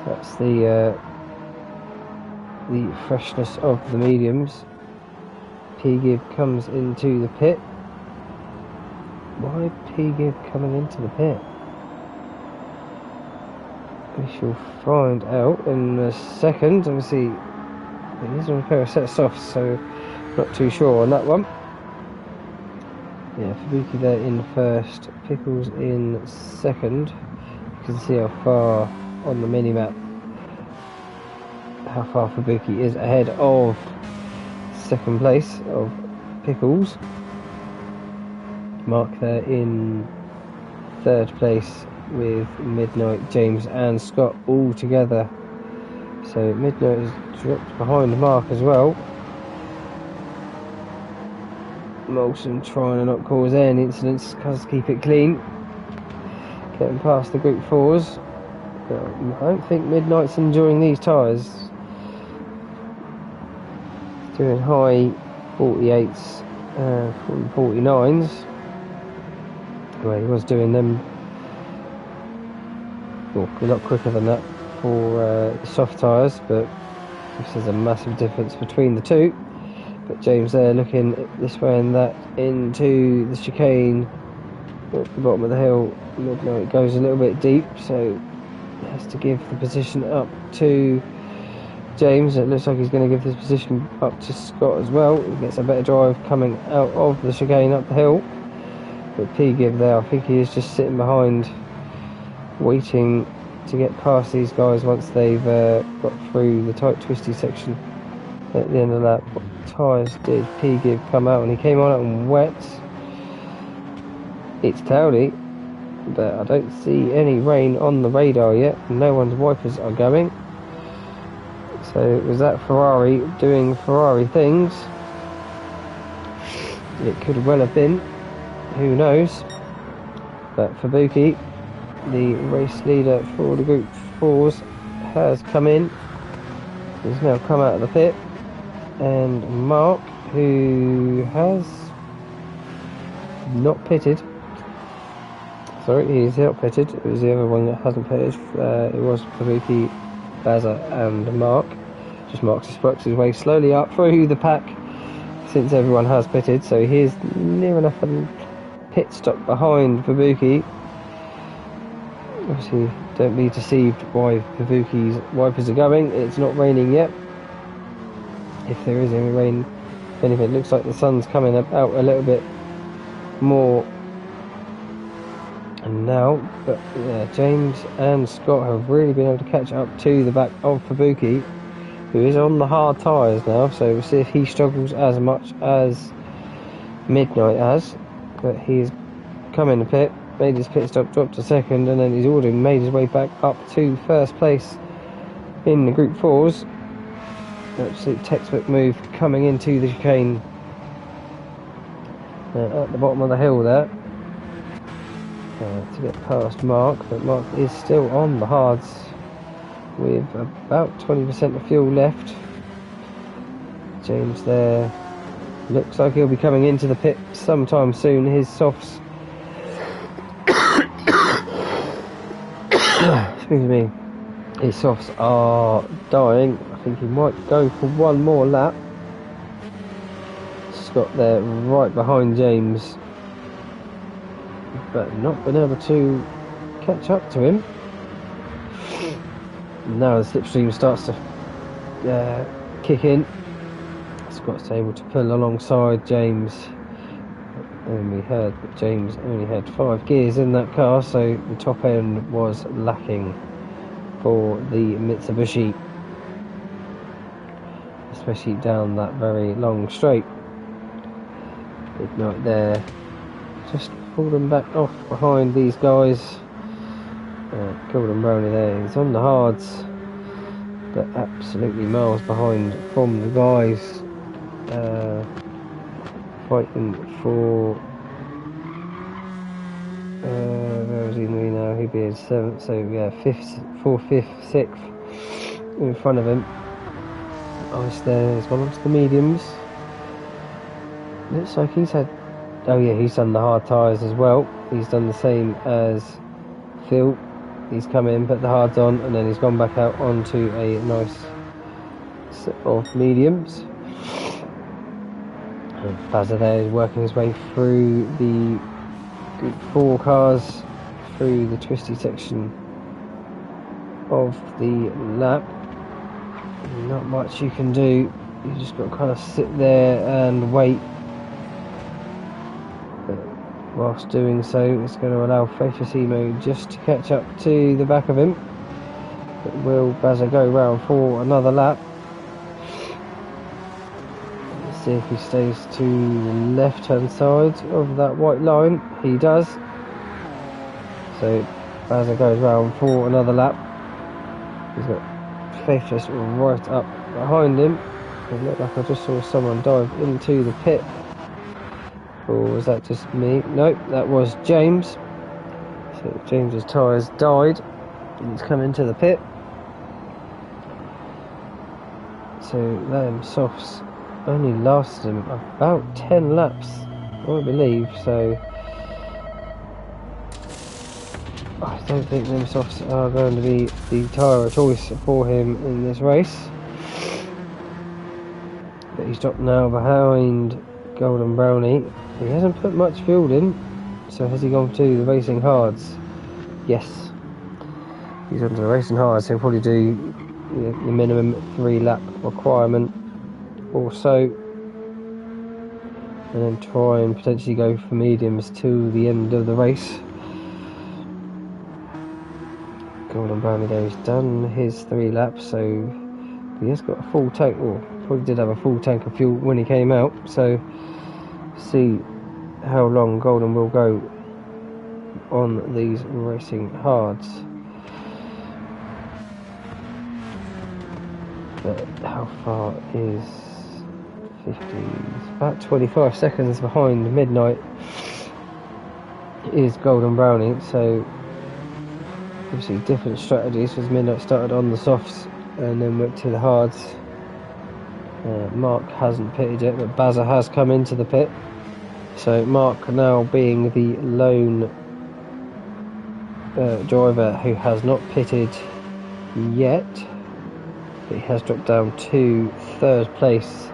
That's the freshness of the mediums. P-Gibb comes into the pit. Why P-Gibb coming into the pit? We shall find out in a second. Obviously, he's on a pair of set softs, so not too sure on that one. Yeah, Fubuki there in 1st, Pickles in 2nd. You can see how far on the mini-map, how far Fubuki is ahead of 2nd place of Pickles. Mark there in 3rd place with Midnight, James and Scott all together. So Midnight has dropped behind Mark as well. Molson trying to not cause any incidents, because keep it clean. Getting past the Group 4s. But I don't think Midnight's enjoying these tyres. He's doing high 48s, 49s. Well, he was doing them, well, a lot quicker than that for the soft tyres, but there's a massive difference between the two. But James there looking this way and that into the chicane at the bottom of the hill. Midnight goes a little bit deep, so has to give the position up to James. It looks like he's going to give this position up to Scott as well. He gets a better drive coming out of the chicane up the hill. But P-Give there, I think he is just sitting behind, waiting to get past these guys once they've got through the tight twisty section at the end of that. What tyres did P-Give come out? And he came on on wets. It's cloudy, but I don't see any rain on the radar yet. No one's wipers are going. So was that Ferrari doing Ferrari things? It could well have been. Who knows? But Fabuki, the race leader for the Group 4s, has come in. He's now come out of the pit. And Mark, who has not pitted. Sorry, he's not pitted. It was the other one that hasn't pitted. It was Fabuki, Bazza and Mark. Just Mark's just works his way slowly up through the pack since everyone has pitted, so he is near enough a pit stop behind Fabuki. Obviously, don't be deceived why Fabuki's wipers are going. It's not raining yet. If there is any rain, if anything, it looks like the sun's coming out a little bit more now. But yeah, James and Scott have really been able to catch up to the back of Fabuki, who is on the hard tyres now, so we'll see if he struggles as much as Midnight has. But he's come in the pit, made his pit stop, dropped to second, and then he's already made his way back up to first place in the Group 4s. Absolute textbook move coming into the chicane at the bottom of the hill there to get past Mark, but Mark is still on the hards with about 20% of fuel left. James there looks like he'll be coming into the pit sometime soon. His softs excuse me, his softs are dying. I think he might go for one more lap. Scott there right behind James, but not been able to catch up to him. Now the slipstream starts to kick in. Scott's able to pull alongside James. And we heard that James only had 5 gears in that car, so the top end was lacking for the Mitsubishi, especially down that very long straight. Midnight there, just falling back off behind these guys. Golden Brownie there, he's on the hards, but absolutely miles behind from the guys fighting for where is he now? He'd be in 7th, so yeah, 5th, 4th, 5th, 6th in front of him. Ice there as well onto the mediums. Looks like he's had, oh yeah, he's done the hard tyres as well. He's done the same as Phil. He's come in, put the hards on, and then he's gone back out onto a nice set of mediums. And Bazza there is working his way through the Group 4 cars, through the twisty section of the lap. Not much you can do, you just got to kind of sit there and wait. But whilst doing so, it's going to allow Fatosimo just to catch up to the back of him. But will Bazza go round for another lap? Let's see if he stays to the left hand side of that white line. He does. So Bazza goes round for another lap. He's got Faith just right up behind him. It looked like I just saw someone dive into the pit. Or was that just me? Nope, that was James. So James's tyres died and he's come into the pit. So them softs only lasted him about 10 laps, I believe, so I don't think them softs are going to be the tyre of choice for him in this race. But he's dropped now behind Golden Brownie. He hasn't put much fuel in, so has he gone to the racing hards? Yes. He's onto the racing hard, so he'll probably do the minimum 3-lap requirement or so, and then try and potentially go for mediums till the end of the race. Golden Brownie there, he's done his 3 laps, so he has got a full tank, or probably did have a full tank of fuel when he came out, so see how long Golden will go on these racing hards. But how far is 50? It's about 25 seconds behind Midnight is Golden Brownie, so obviously different strategies, because Midnight started on the softs and then went to the hards. Mark hasn't pitted yet, but Bazza has come into the pit, so Mark now being the lone driver who has not pitted yet. He has dropped down to 3rd place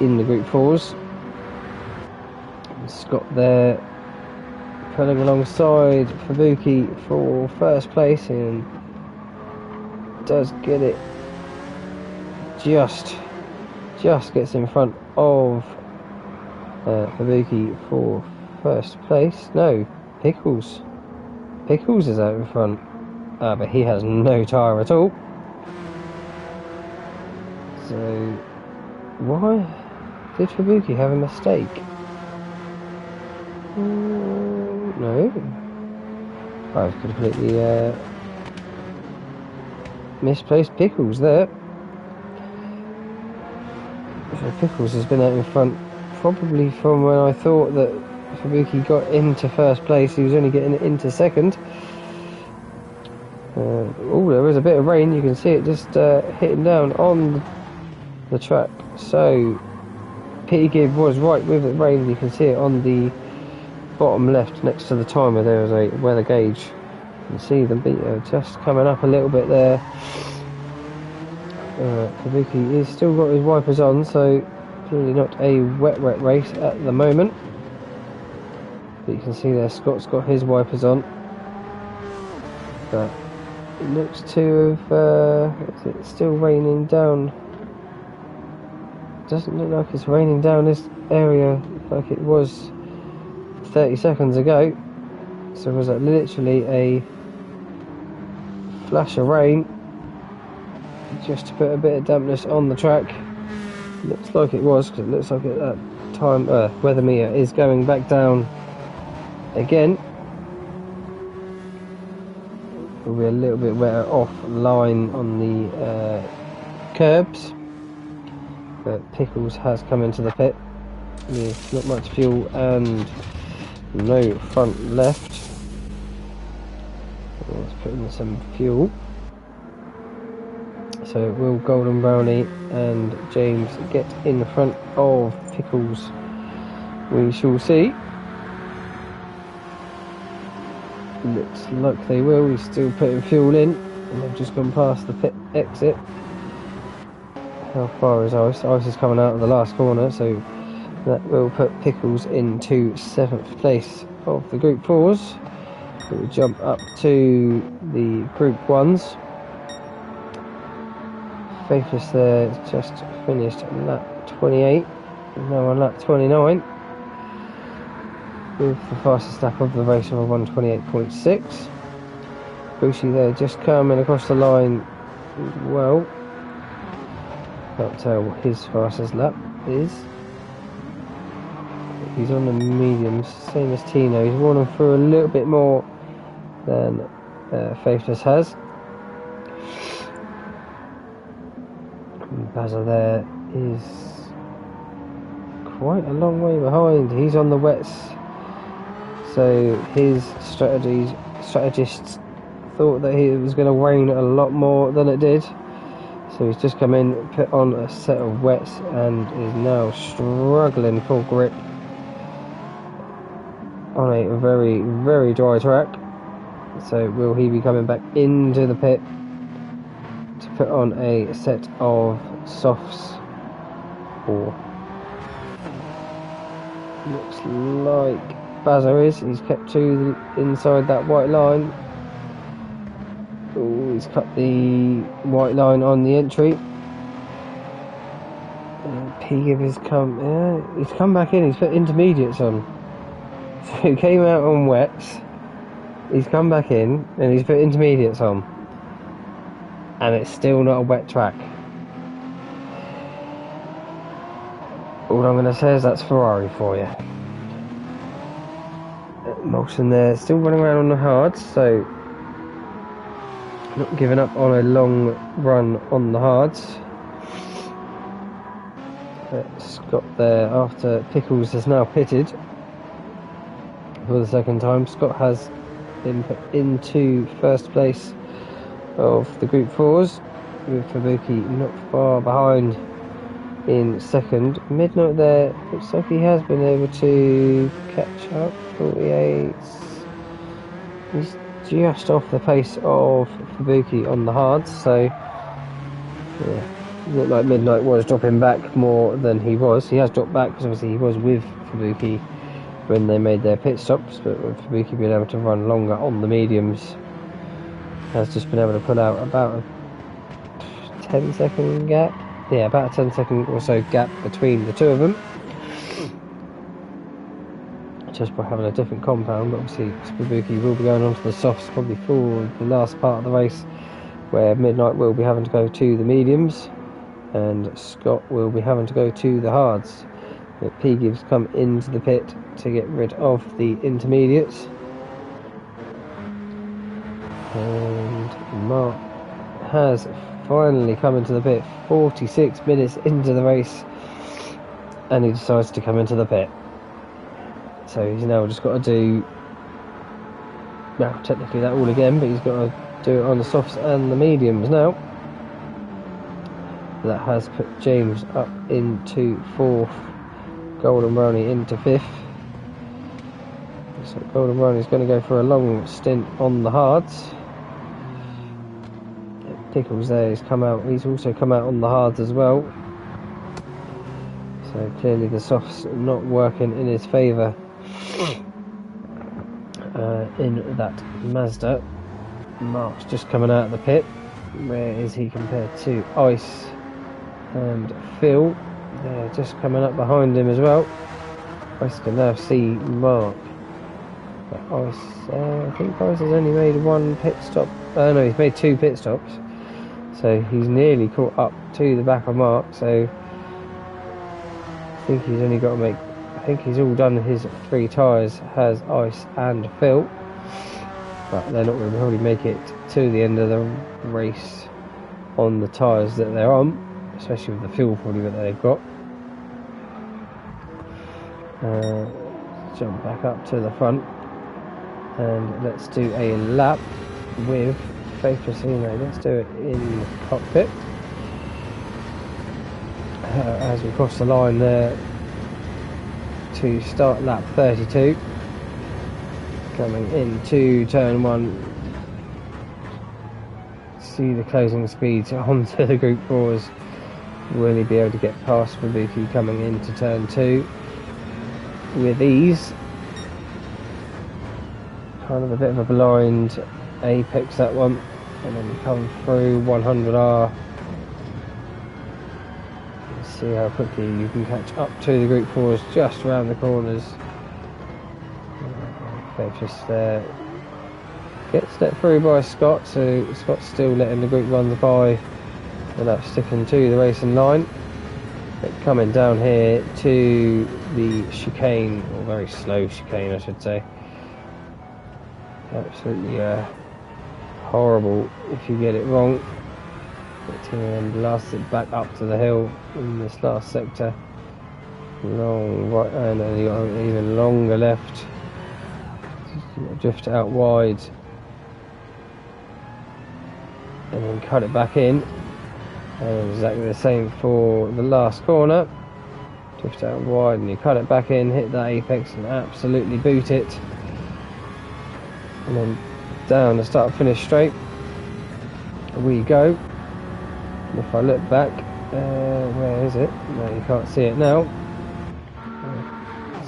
in the Group 4s. Scott there pulling alongside Fabuki for 1st place, and does get it, just gets in front of Fabuki for 1st place. No, Pickles is out in front. But he has no tyre at all. So, why did Fabuki have a mistake? No. I've completely misplaced Pickles there. So Pickles has been out in front probably from when I thought that Fabuki got into 1st place. He was only getting into 2nd. There is a bit of rain, you can see it just hitting down on the track, so Petey Gibb was right with the rain. You can see it on the bottom left next to the timer. There is a weather gauge, you can see the meter just coming up a little bit there. Kabuki is still got his wipers on, so clearly not a wet race at the moment, but you can see there Scott's got his wipers on, but it looks to have, is it still raining down? Doesn't look like it's raining down this area like it was 30 seconds ago. So was that literally a flash of rain just to put a bit of dampness on the track? Looks like it was, because it looks like at that time weather meter is going back down again. Will be a little bit wetter off line on the curbs, but Pickles has come into the pit with not much fuel and no front left. Let's put in some fuel. So will Golden Brownie and James get in front of Pickles? We shall see. Looks like they will. He's still putting fuel in, and they've just gone past the pit exit. How far is Ice? Ice is coming out of the last corner, so that will put Pickles into 7th place of the Group 4s. We'll jump up to the Group 1s. Faithless there just finished lap 28, now on lap 29. With the fastest lap of the race of a 1:28.6. Bushi there just coming across the line well. Can't tell what his fastest lap is. He's on the mediums, same as Tino. He's running through a little bit more than Faithless has. Bazza there is quite a long way behind. He's on the wets. So his strategists thought that it was going to rain a lot more than it did. So he's just come in, put on a set of wets, and is now struggling for grip on a very, very dry track. So will he be coming back into the pit to put on a set of softs? Or looks like Bazza is. He's kept to the inside that white line. Ooh, he's cut the white line on the entry. P-Gib has come. Yeah, he's come back in. He's put intermediates on. So he came out on wets. He's come back in and he's put intermediates on. And it's still not a wet track. All I'm going to say is that's Ferrari for you. Molson there, still running around on the hards, so not giving up on a long run on the hards. Scott there, after Pickles has now pitted for the second time. Scott has been put into first place of the Group 4s, with Fabuki not far behind in second. Midnight there, looks like he has been able to catch up. 48. He's just off the pace of Fabuki on the hards, so yeah, looked like Midnight was dropping back more than he was. He has dropped back because obviously he was with Fabuki when they made their pit stops, but with Fabuki being able to run longer on the mediums, has just been able to pull out about a 10-second gap. Yeah, about a 10-second or so gap between the two of them, just by having a different compound. But obviously Fabuki will be going on to the softs probably for the last part of the race, where Midnight will be having to go to the mediums and Scott will be having to go to the hards. But P-Gib's come into the pit to get rid of the intermediates, and Mark has finally come into the pit 46 minutes into the race, and he decides to come into the pit. So he's now just got to do, well, technically that all again, but he's got to do it on the softs and the mediums now. That has put James up into fourth, Golden Brownie into fifth. So Golden Brownie's going to go for a long stint on the hards. Pickles there, he's also come out on the hards as well. So clearly the softs not working in his favour in that Mazda. Mark's just coming out of the pit. Where is he compared to Ice and Phil? They're just coming up behind him as well. Ice can now see Mark. But Ice, I think Ice has only made one pit stop. No, he's made two pit stops. So he's nearly caught up to the back of Mark. So I think he's only got to make, I think he's all done his three tyres, has Ice and Phil. But they're not going to probably make it to the end of the race on the tyres that they're on, especially with the fuel probably that they've got. Jump back up to the front and let's do a lap with Faith Tracino. Let's do it in the cockpit as we cross the line there to start lap 32. Coming into turn 1, see the closing speeds onto the Group 4s. Will he be able to get past Fabuki coming into turn 2 with ease? Kind of a bit of a blind apex that one, and then come through 100R. Let's see how quickly you can catch up to the Group 4s just around the corners. Just gets let through by Scott, so Scott's still letting the Group 1s by without sticking to the racing line. But coming down here to the chicane, or very slow chicane I should say, absolutely horrible if you get it wrong. And blast it back up to the hill in this last sector. Long right hand, and you got an even longer left. Drift out wide and then cut it back in, and exactly the same for the last corner. Drift out wide and you cut it back in, hit that apex and absolutely boot it, and then down the start finish straight we go. And if I look back, where is it? No, you can't see it now.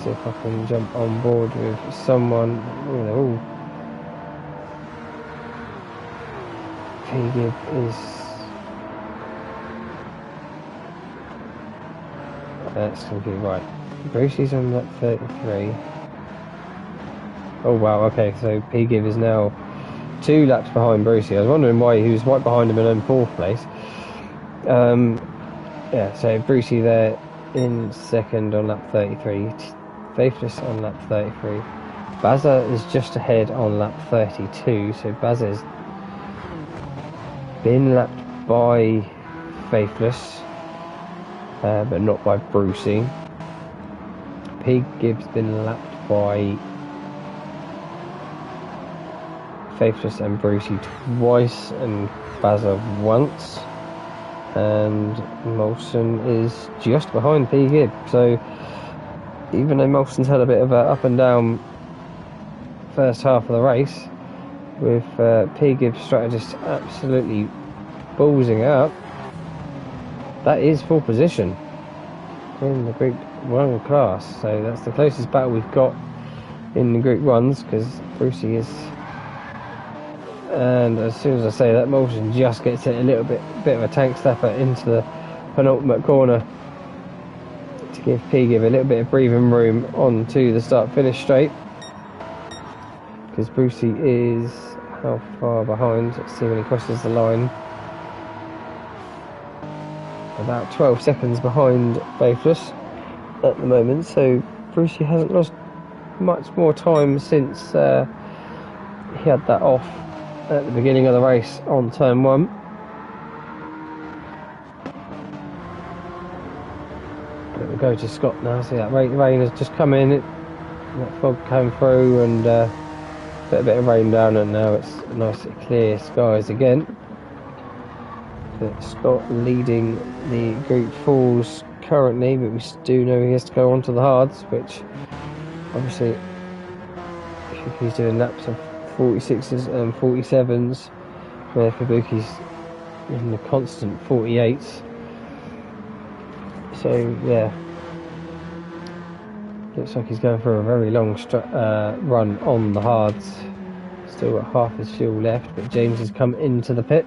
see if I can jump on board with someone. Oh, they're all... P-Gib is... That's going to be right. Brucey's on lap 33. Oh wow, okay, so P-Gib is now 2 laps behind Brucey. I was wondering why he was right behind him and in 4th place. Yeah, so Brucey there in 2nd on lap 33. Faithless on lap 33. Bazza is just ahead on lap 32, so Bazza's been lapped by Faithless, but not by Brucey. P-Gib's been lapped by Faithless and Brucey twice, and Bazza once, and Molson is just behind P-Gib. So even though Molson's had a bit of a up and down first half of the race, with P-Gib's strategist absolutely ballsing it up, that is full position in the Group 1 class. So that's the closest battle we've got in the Group 1s, because Brucey is... And as soon as I say that, Molson just gets it a little bit of a tank stepper into the penultimate corner to give P-Gib a little bit of breathing room onto the start-finish straight, because Brucey is how far behind? Let's see when he crosses the line. About 12 seconds behind Faithless at the moment, so Brucey hasn't lost much more time since he had that off at the beginning of the race on turn 1. But we'll go to Scott now. See, that rain has just come in, that fog came through, and a bit of rain down, and now it's nice clear skies again. But Scott leading the Group 4s currently, but we do know he has to go on to the hards, which obviously if he's doing laps of 46s and 47s, where Fubuki's in the constant 48s. So yeah, looks like he's going for a very long run on the hards. Still got half his fuel left, but James has come into the pit.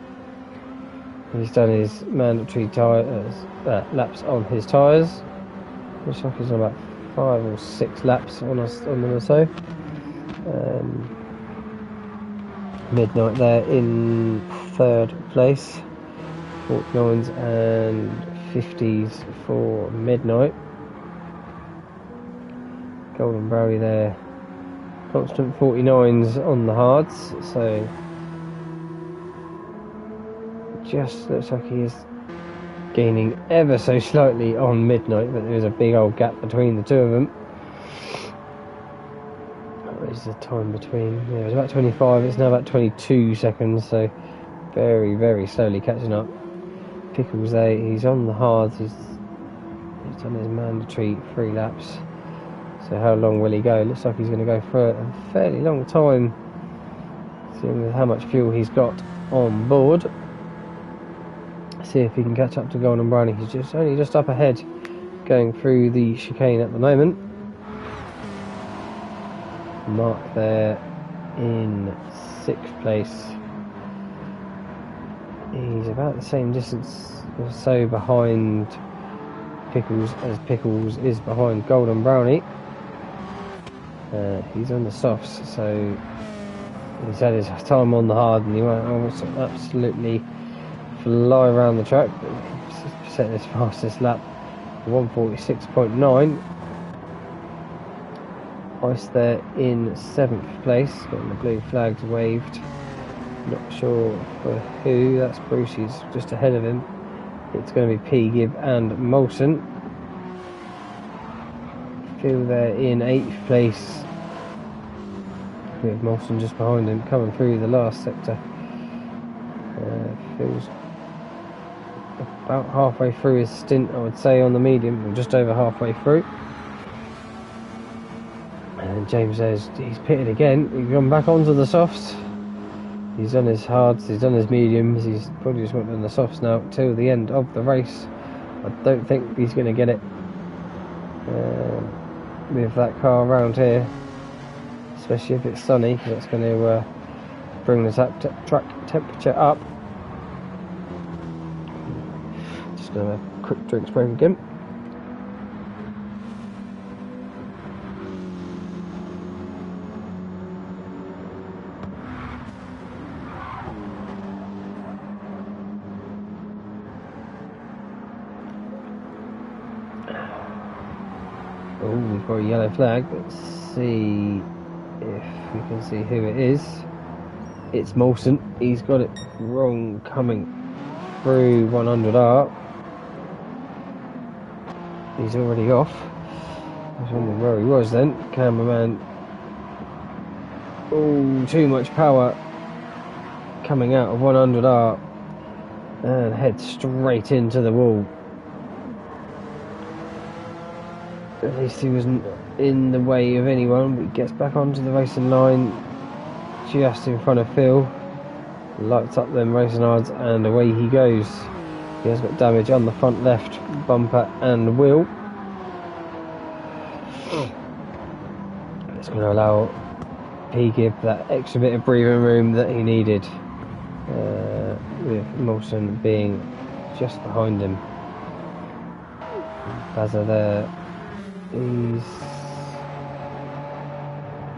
He's done his mandatory laps on his tyres. Looks like he's on about 5 or 6 laps on them or so. Midnight there in 3rd place, 49s and 50s for Midnight. Golden Brownie there, constant 49s on the hards, so just looks like he is gaining ever so slightly on Midnight, but there's a big old gap between the two of them. What is the time between? Yeah, it was about 25, it's now about 22 seconds, so very, very slowly catching up. Pickles there, he's on the hards, he's done his mandatory 3 laps. So how long will he go? Looks like he's going to go for a fairly long time, seeing how much fuel he's got on board. See if he can catch up to Golden Brownie. He's only just up ahead, going through the chicane at the moment. Mark there in 6th place. He's about the same distance or so behind Pickles as Pickles is behind Golden Brownie. He's on the softs, so he's had his time on the hard, and he won't absolutely fly around the track. He's set his fastest lap, 1:46.9. Ice there in 7th place, getting the blue flags waved. Not sure for who. That's Brucey's just ahead of him. It's going to be P-Gib and Molson. Phil there in 8th place, with Molson just behind him, coming through the last sector. Phil's about halfway through his stint, I would say, on the medium, or just over halfway through. And James says he's pitted again. He's gone back onto the softs. He's done his hards, he's done his mediums, he's probably just went on the softs now till the end of the race. I don't think he's going to get it. with that car around here, especially if it's sunny, because that's going to bring the track temperature up. Just going to have a quick drinks break again. Oh, we've got a yellow flag. Let's see if we can see who it is. It's Molson. He's got it wrong coming through 100R. He's already off. I was wondering where he was then. Cameraman. Oh, too much power coming out of 100R and heads straight into the wall. At least he wasn't in the way of anyone, but he gets back onto the racing line just in front of Phil, lights up them racing odds, and away he goes. He has got damage on the front left bumper and wheel. It's going to allow P-Gib that extra bit of breathing room that he needed, with Molson being just behind him. Bazza there.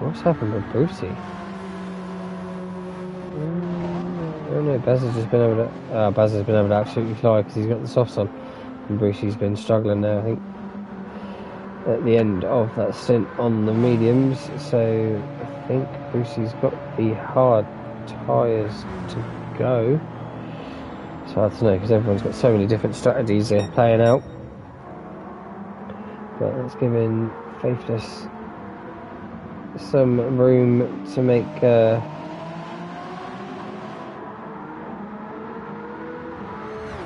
What's happened with Brucey? Oh no, Bazza's just been able to. Bazza's been able to absolutely fly because he's got the softs on, and Brucey's been struggling now, I think, at the end of that stint on the mediums. So I think Brucey's got the hard tyres to go. It's hard to know because everyone's got so many different strategies they're playing out. But it's giving Faithless some room to make a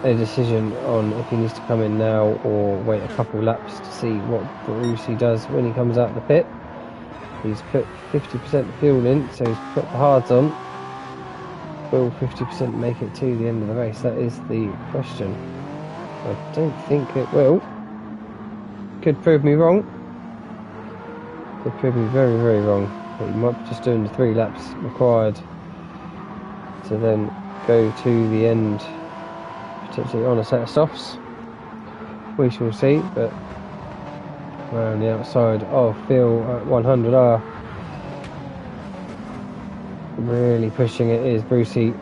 decision on if he needs to come in now or wait a couple laps to see what Brucey does when he comes out of the pit. He's put 50% fuel in, so he's put the hards on. Will 50% make it to the end of the race? That is the question. I don't think it will. Could prove me wrong. Could prove me very, very wrong. But he might be just doing the 3 laps required to then go to the end, potentially on a set of softs. We shall see. But around the outside of Phil at 100R, really pushing it is Brucey.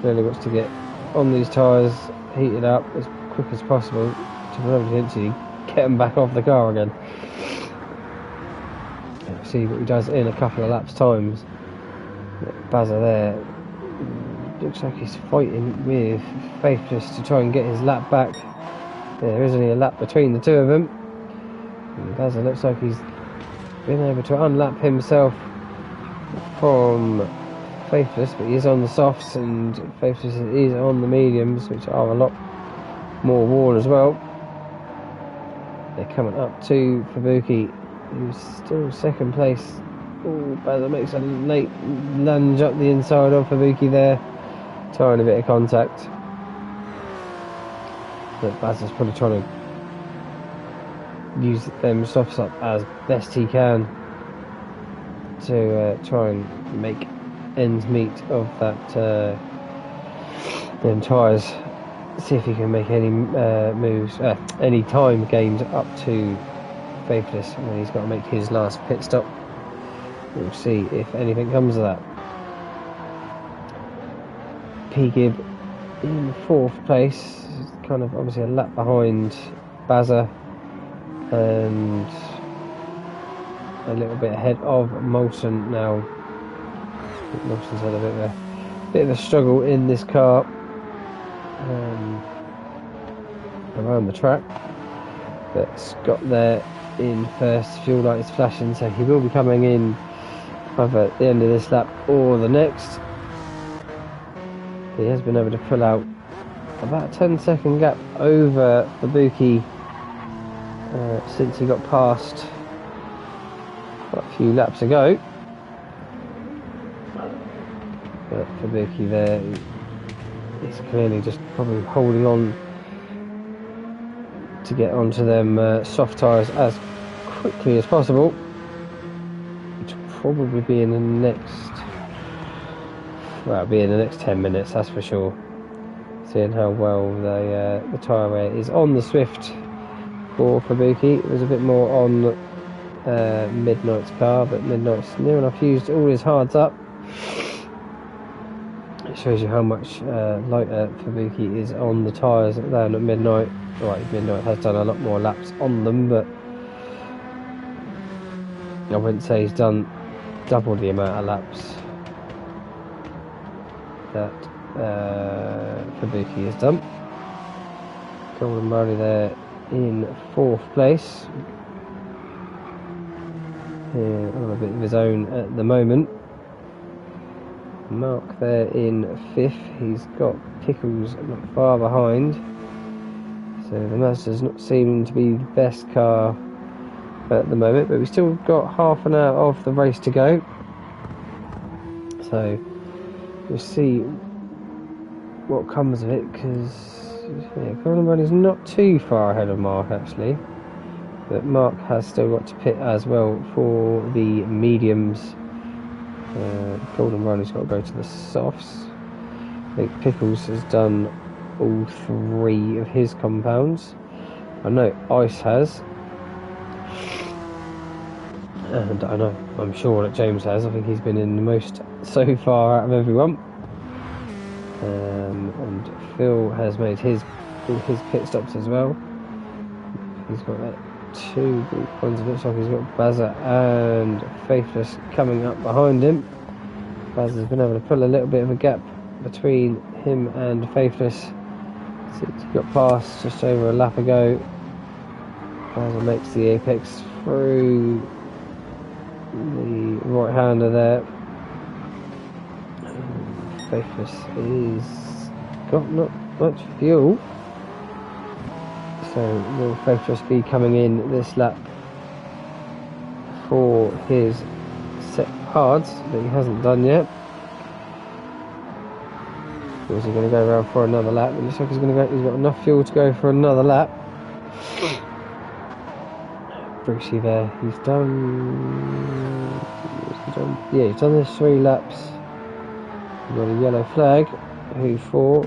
Clearly wants to get on these tyres, heated up as quick as possible, to potentially get him back off the car again. See what he does in a couple of laps times. Bazza there looks like he's fighting with Faithless to try and get his lap back. There is only a lap between the two of them. And Bazza looks like he's been able to unlap himself from Faithless, but he is on the softs and Faithless is on the mediums, which are a lot more worn as well. They're coming up to Fabuki, who's still second place. Oh, Bazza makes a late lunge up the inside of Fabuki there, trying a bit of contact. But Bazza's probably trying to use them softs up as best he can to try and make ends meet of that them tyres. See if he can make any moves, any time gained up to Faithless when he's got to make his last pit stop. We'll see if anything comes of that. P-Gib in 4th place, kind of obviously a lap behind Bazza and a little bit ahead of Molson now. I think Molson's had a bit of a struggle in this car around the track, but Scott there in first, fuel light is flashing, so he will be coming in either at the end of this lap or the next. He has been able to pull out about a 10-second gap over Fabuki since he got past quite a few laps ago. But Fabuki there is clearly just probably holding on to get onto them soft tyres as quickly as possible, which will probably be in the next, well, it'll be in the next 10 minutes, that's for sure. Seeing how well the tyre wear is on the Swift for Fubuki. It was a bit more on Midnight's car, but Midnight's near enough used all his hards up. It shows you how much lighter Fubuki is on the tyres than at Midnight. Right, Midnight has done a lot more laps on them, but I wouldn't say he's done double the amount of laps that Fubuki has done. Golden Barley there in 4th place. On a bit of his own at the moment. Mark there in 5th. He's got Pickles not far behind. So the Mazda's not seeming to be the best car at the moment, but we've still got half an hour of the race to go. So we'll see what comes of it, because Golden Barley's not too far ahead of Mark actually. But Mark has still got to pit as well for the mediums. Golden Runner's got to go to the softs. I think Pickles has done all 3 of his compounds. I know Ice has. And I'm sure that James has. I think he's been in the most so far out of everyone. And Phil has made all his pit stops as well. He's got that 2 group ones. It looks like he's got Bazza and Faithless coming up behind him. Bazza's been able to pull a little bit of a gap between him and Faithless. So he got past just over a lap ago. Bazza makes the apex through the right hander there. Faithless is got not much fuel. So will Faithless be coming in this lap for his set hards that he hasn't done yet? Or is he going to go around for another lap? It looks like he's got enough fuel to go for another lap. Brucey there, he's done. Yeah, he's done this 3 laps. He's got a yellow flag. Who for?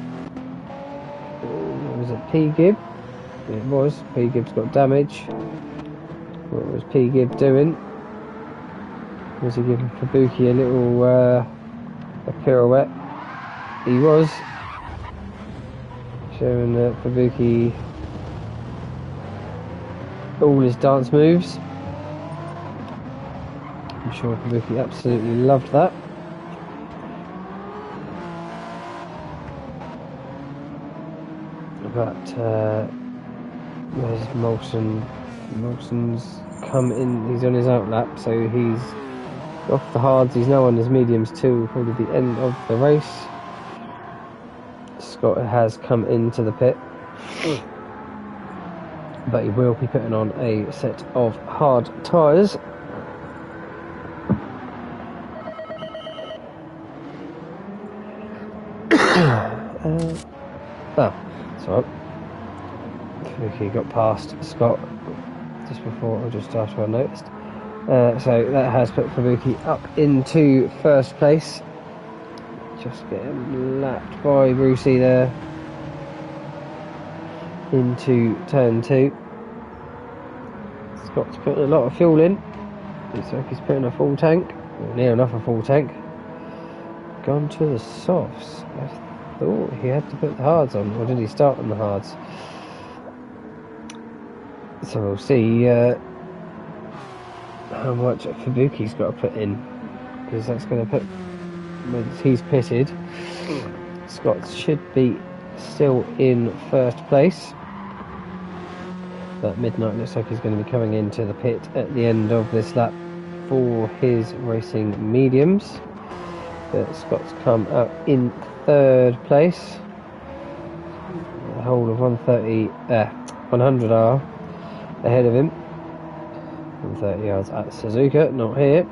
Was it P Gib? It was. P Gibb's got damage. What was P Gib doing? Was he giving Fubuki a little a pirouette? He was. Showing Fubuki all his dance moves. I'm sure Fubuki absolutely loved that. But where's Molson? Molson's come in, he's on his outlap, so he's off the hards, he's now on his mediums too, probably the end of the race. Scott has come into the pit, but he will be putting on a set of hard tyres. Sorry. Fubuki got past Scott just before, or just after I noticed. So that has put Fubuki up into 1st place. Just getting lapped by Brucey there into turn 2. Scott's putting a lot of fuel in. Looks like he's putting a full tank, or near enough a full tank. Gone to the softs. I thought he had to put the hards on, or did he start on the hards? So we'll see how much Fubuki's got to put in, because that's going to put, once he's pitted, Scott should be still in 1st place, but Midnight looks like he's going to be coming into the pit at the end of this lap for his racing mediums. But Scott's come up in 3rd place, a whole of 100 are ahead of him. 130 yards at Suzuka, not here.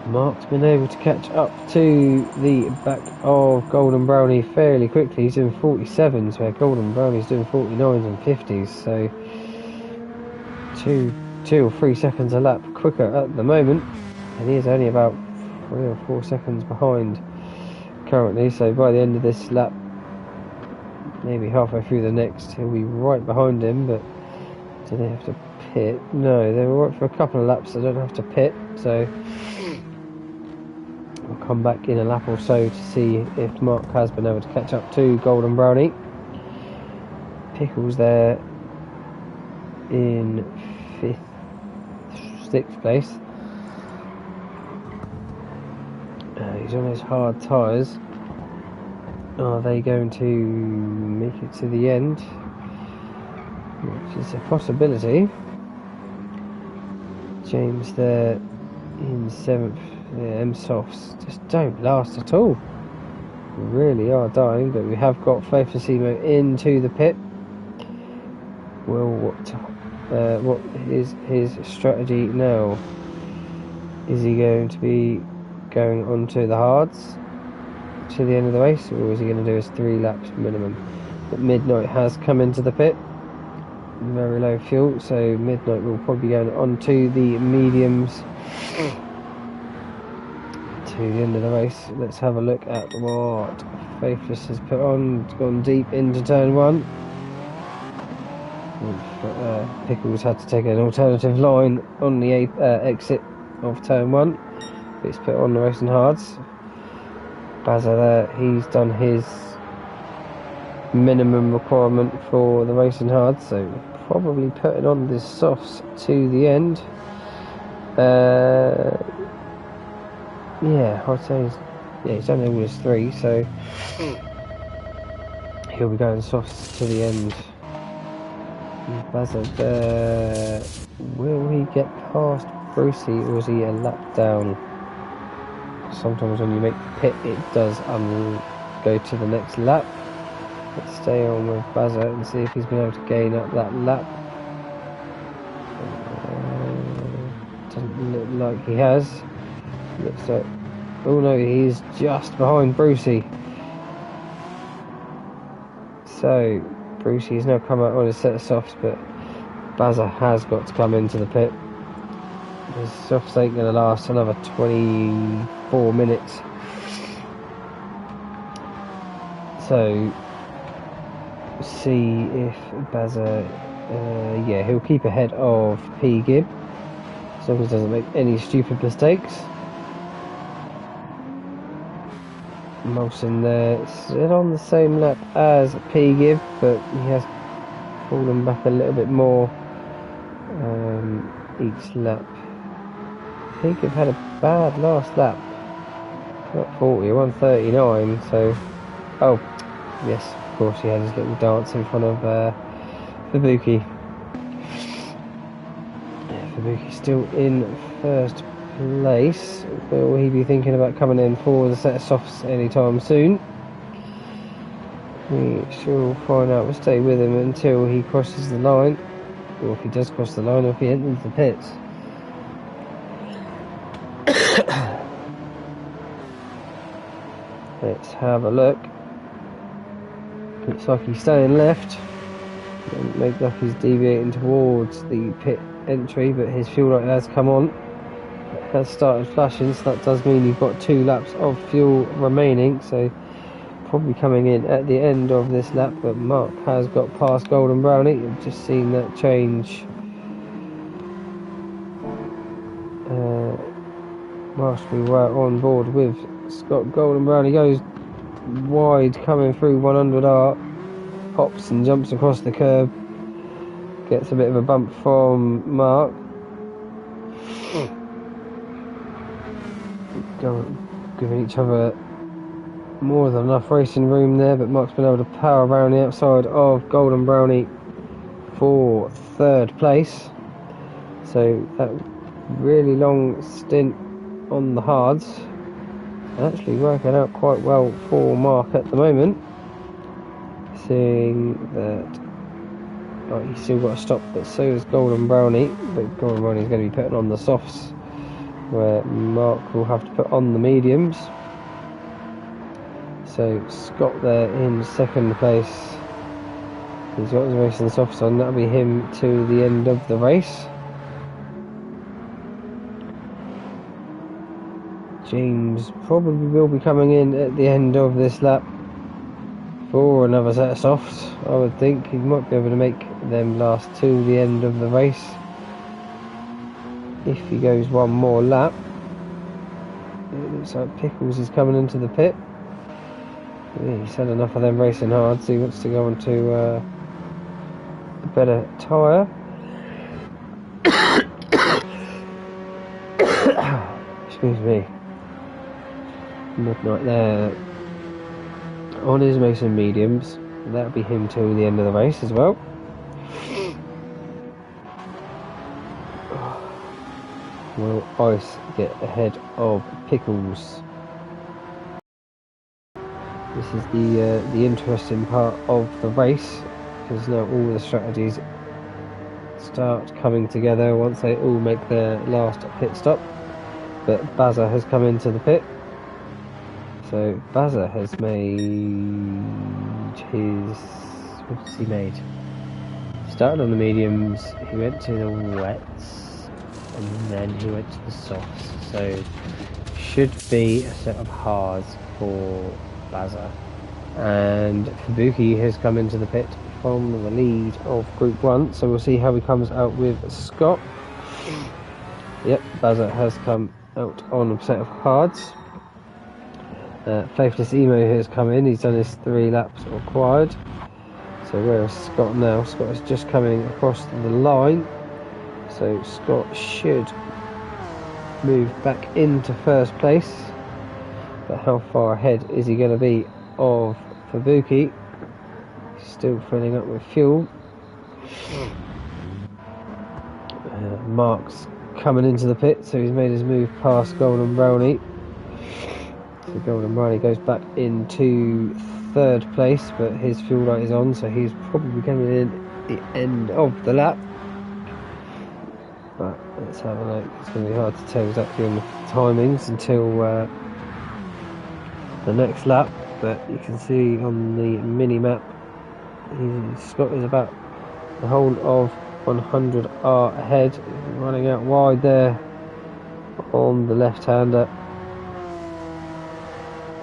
Mark's been able to catch up to the back of Golden Brownie fairly quickly. He's doing 47s where Golden Brownie's doing 49s and 50s, so two or 3 seconds a lap quicker at the moment, and he is only about 3 or 4 seconds behind currently. So by the end of this lap, maybe halfway through the next, he'll be right behind him. But do they have to pit? No, they were right for a couple of laps. They don't have to pit, so we'll come back in a lap or so to see if Mark has been able to catch up to Golden Brownie. Pickles there in 6th place. He's on his hard tyres. Are they going to make it to the end? Which is a possibility. James there in 7th. M softs just don't last at all. We really are dying, but we have got Faithlessimo into the pit. Well, what is his strategy now? Is he going to be going on to the hards to the end of the race, or is he going to do his 3 laps minimum? But Midnight has come into the pit, very low fuel, so Midnight will probably be going on to the mediums to the end of the race. Let's have a look at what Faithless has put on. It's gone deep into turn 1. Pickles had to take an alternative line on the exit of turn 1. It's put on the racing hards. Bazza there, he's done his minimum requirement for the racing hards, so probably putting on the softs to the end. Yeah, I'd say he's done all his 3, so he'll be going softs to the end. Bazza there, will he get past Brucey, or is he a lap down? Sometimes when you make the pit, it does go to the next lap. Let's stay on with Bazza and see if he's been able to gain up that lap. Doesn't look like he has. Looks like, oh no, he's just behind Brucey. So Brucey's now come out on his set of softs, but Bazza has got to come into the pit. His softs ain't going to last another 24 minutes. So see if Bazza, yeah, he'll keep ahead of P. Gibb as long as he doesn't make any stupid mistakes. Molson there, still on the same lap as P. Gibb, but he has fallen back a little bit more each lap. P. Gibb had a bad last lap, not 40, 139, so, oh, yes, of course he had his little dance in front of Fabuki. Fabuki still in 1st place. Will he be thinking about coming in for the set of softs anytime soon? We shall find out. We'll stay with him until he crosses the line, or if he does cross the line, or if he enters the pits. Let's have a look. Looks like he's staying left. Doesn't look like he's deviating towards the pit entry, but his fuel light has come on. It has started flashing, so that does mean you've got 2 laps of fuel remaining, so probably coming in at the end of this lap. But Mark has got past Golden Brownie. You've just seen that change whilst we were on board with Scott. Golden Brownie goes wide coming through 100R, hops and jumps across the curb, gets a bit of a bump from Mark. Giving each other more than enough racing room there, but Mark's been able to power around the outside of Golden Brownie for 3rd place. So that really long stint on the hards actually working out quite well for Mark at the moment. Seeing that he's still got to stop, but so is Golden Brownie. But Golden Brownie's going to be putting on the softs where Mark will have to put on the mediums. So Scott there in second place. He's got his racing softs on. That'll be him to the end of the race. James probably will be coming in at the end of this lap for another set of softs. I would think he might be able to make them last to the end of the race if he goes one more lap. It looks like Pickles is coming into the pit. He's had enough of them racing hard, so he wants to go on to a better tyre. Excuse me. Midnight there on his racing mediums. That'll be him till the end of the race as well. Will Ice get ahead of Pickles? This is the interesting part of the race, because now all the strategies start coming together once they all make their last pit stop. But Bazza has come into the pit. So Bazza has made his... what has he made? Started on the mediums, he went to the wets, and then he went to the softs. So should be a set of hards for Bazza. And Fubuki has come into the pit from the lead of Group 1, so we'll see how he comes out with Scott. Yep, Bazza has come out on a set of hards. Faithless Emo has come in, he's done his 3 laps required. So where is Scott now? Scott is just coming across the line. So Scott should move back into first place. But how far ahead is he going to be of Fubuki? He's still filling up with fuel. Mark's coming into the pit, so he's made his move past Golden Brownie. So Golden Brownie goes back into third place, but his fuel light is on, so he's probably coming in at the end of the lap. But let's have a look. It's going to be hard to tell exactly on the timings until the next lap, but you can see on the mini map Scott is about the whole of 100R ahead, running out wide there on the left hander.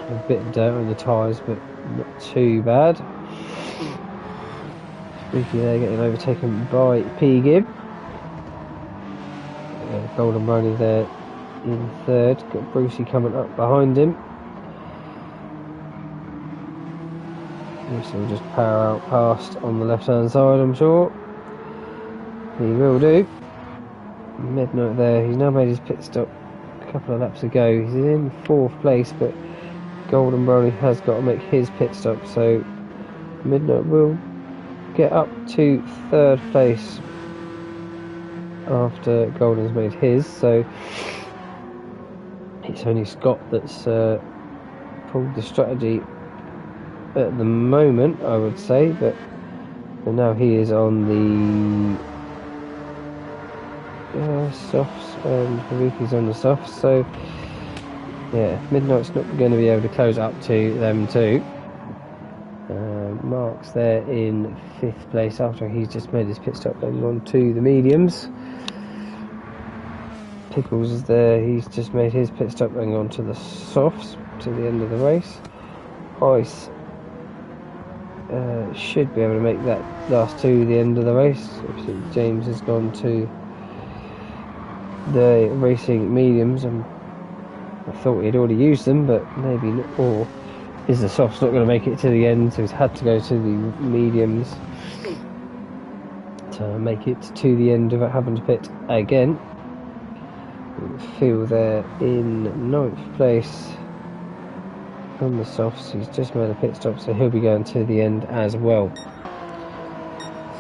A bit of dirt on the tyres, but not too bad. Spooky there getting overtaken by P. Gibb. Golden Brownie there in third, got Brucey coming up behind him. So we'll just power out past on the left hand side, I'm sure. He will do. Midnight there, he's now made his pit stop a couple of laps ago. He's in fourth place, but Golden Brownie has got to make his pit stop, so Midnight will get up to third place after Golden's made his. So it's only Scott that's pulled the strategy at the moment, I would say, but now he is on the softs and Haruki's on the softs, so yeah, Midnight's not going to be able to close up to them too. Mark's there in fifth place after he's just made his pit stop and on to the mediums. Pickles is there, he's just made his pit stop and on to the softs to the end of the race. Ice should be able to make that last to the end of the race. Obviously James has gone to the racing mediums, and I thought he'd already used them, but maybe not. Or is the softs not going to make it to the end, so he's had to go to the mediums to make it to the end without having to pit again. Phil there in ninth place on the softs. He's just made a pit stop, so he'll be going to the end as well.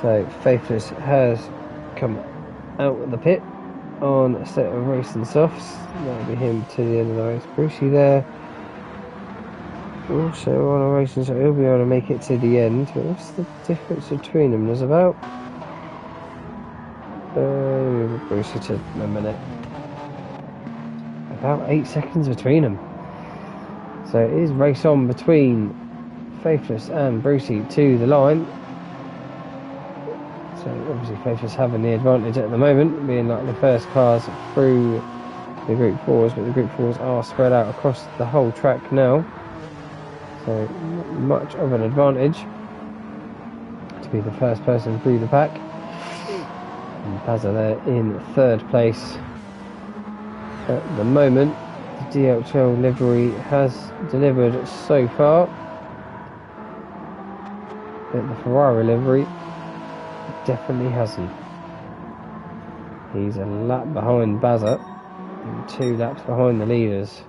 So Faithless has come out of the pit on a set of racing softs. That'll be him to the end of the race. Brucey there also on a racing soft. He'll be able to make it to the end. But what's the difference between them? There's about Brucey to a minute. about 8 seconds between them. So it is race on between Faithless and Brucey to the line. So obviously Faithless having the advantage at the moment, being like the first cars through the Group 4s, but the Group 4s are spread out across the whole track now. So not much of an advantage to be the first person through the pack. And Bazza there in third place. At the moment, the DL12 livery has delivered so far. But the Ferrari livery definitely hasn't. He's a lap behind Bazza and 2 laps behind the leaders.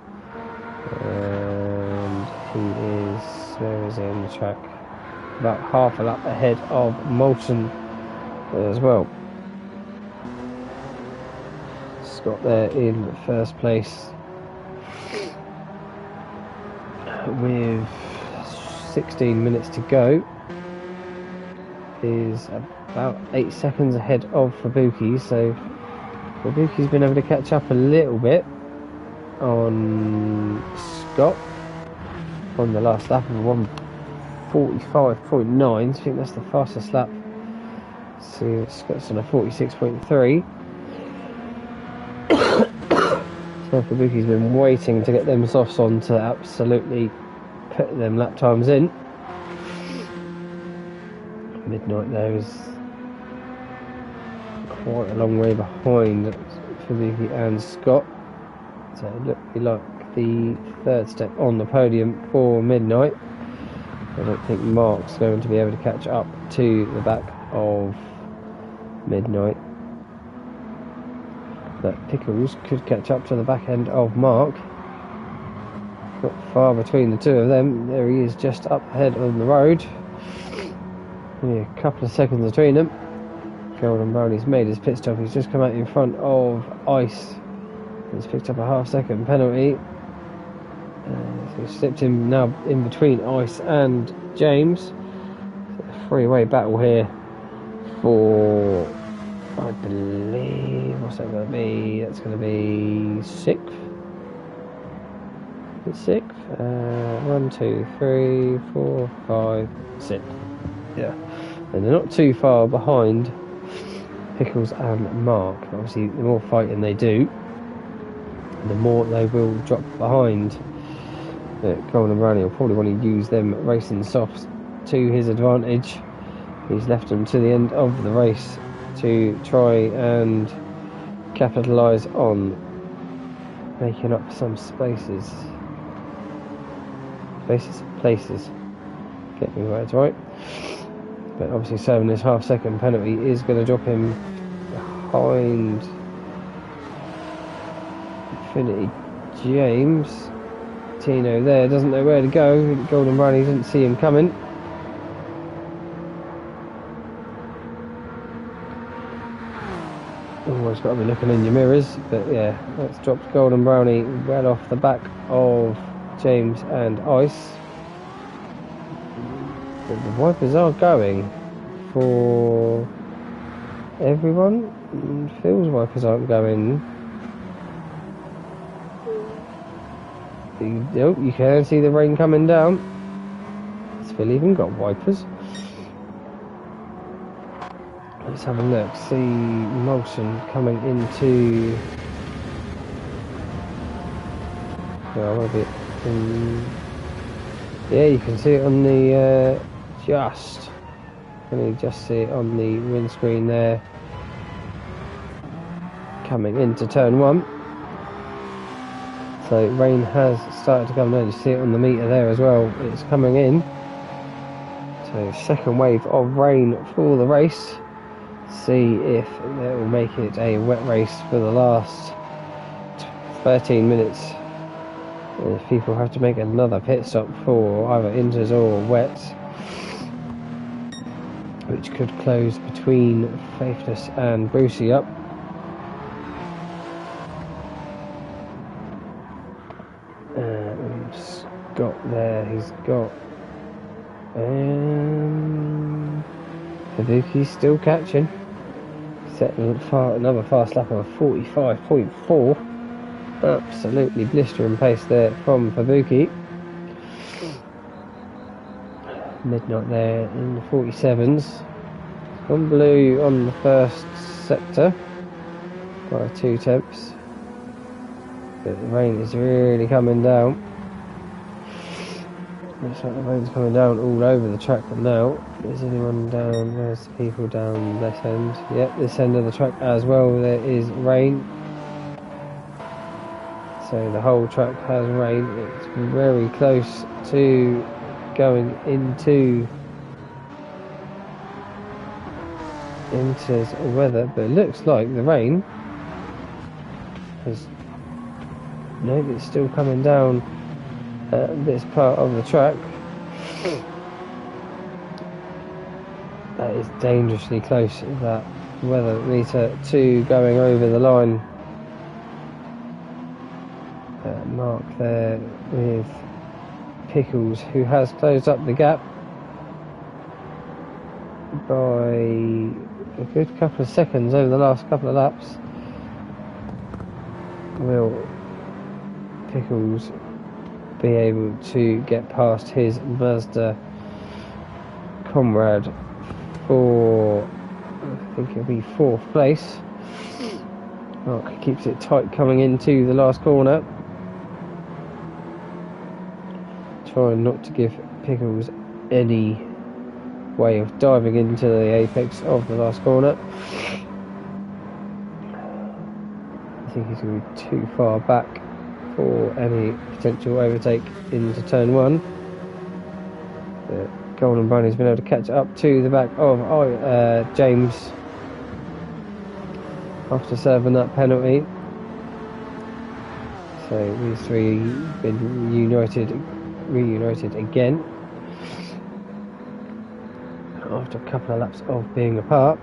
And he is, where is he on the track? About half a lap ahead of Moulton as well. Scott there in first place with 16 minutes to go. Is about 8 seconds ahead of Fabuki, so Fabuki's been able to catch up a little bit on Scott on the last lap of 1:45.9. I think that's the fastest lap. So Scott's on a 46.3. So Fabuki's been waiting to get them softs on to absolutely put them lap times in. Midnight though is quite a long way behind Fabuki and Scott, so it looked like the third step on the podium for Midnight. I don't think Mark's going to be able to catch up to the back of Midnight, but Pickles could catch up to the back end of Mark. Not far between the two of them. There he is, just up ahead on the road. Yeah, a couple of seconds between them. Golden Brownie's made his pit stop. He's just come out in front of Ice. He's picked up a half-second penalty. So he's slipped him now in between Ice and James. So a three-way battle here for, I believe, what's that going to be? That's going to be 6th. It's 6th. 1, 2, 3, 4, 5, 6. Yeah, and they're not too far behind Pickles and Mark. Obviously, the more fighting they do, the more they will drop behind. Golden Brownie will probably want to use them racing softs to his advantage. He's left them to the end of the race to try and capitalise on making up some places. Get me words right. But obviously serving this half-second penalty is going to drop him behind Infinity James. Tino there doesn't know where to go. Golden Brownie didn't see him coming. Always got to be looking in your mirrors. But yeah, that's dropped Golden Brownie well off the back of James and Ice. But the wipers are going for everyone. Phil's wipers aren't going. You can see the rain coming down. Has Phil even got wipers? Let's have a look. See Molson coming into. Yeah, you can see it on the Can you just see it on the windscreen there? Coming into turn 1. So rain has started to come down. You see it on the meter there as well. It's coming in. So second wave of rain for the race. See if that will make it a wet race for the last 13 minutes. If people have to make another pit stop for either inters or wets, which could close between Faithless and Brucey up. Scott there, he's got Fabuki's still catching. Set another fast lap of 45.4. Absolutely blistering pace there from Fabuki. Midnight there in the 47s. Gone blue on the first sector by 2 tenths. But the rain is really coming down. Looks like the rain's coming down all over the track now. Is anyone down? There's people down this end. Yep, this end of the track as well. There is rain. So the whole track has rain. It's very close to going into weather, but it looks like the rain has. No, it's still coming down this part of the track. That is dangerously close, that weather meter to going over the line. Mark there with Pickles, who has closed up the gap by a good couple of seconds over the last couple of laps. Will Pickles be able to get past his Mazda comrade for, I think it'll be 4th place. Mark keeps it tight coming into the last corner, trying not to give Pickles any way of diving into the apex of the last corner. I think he's going to be too far back for any potential overtake into turn 1. But Golden Bunny's been able to catch up to the back of James after serving that penalty. So these three been reunited again after a couple of laps of being apart.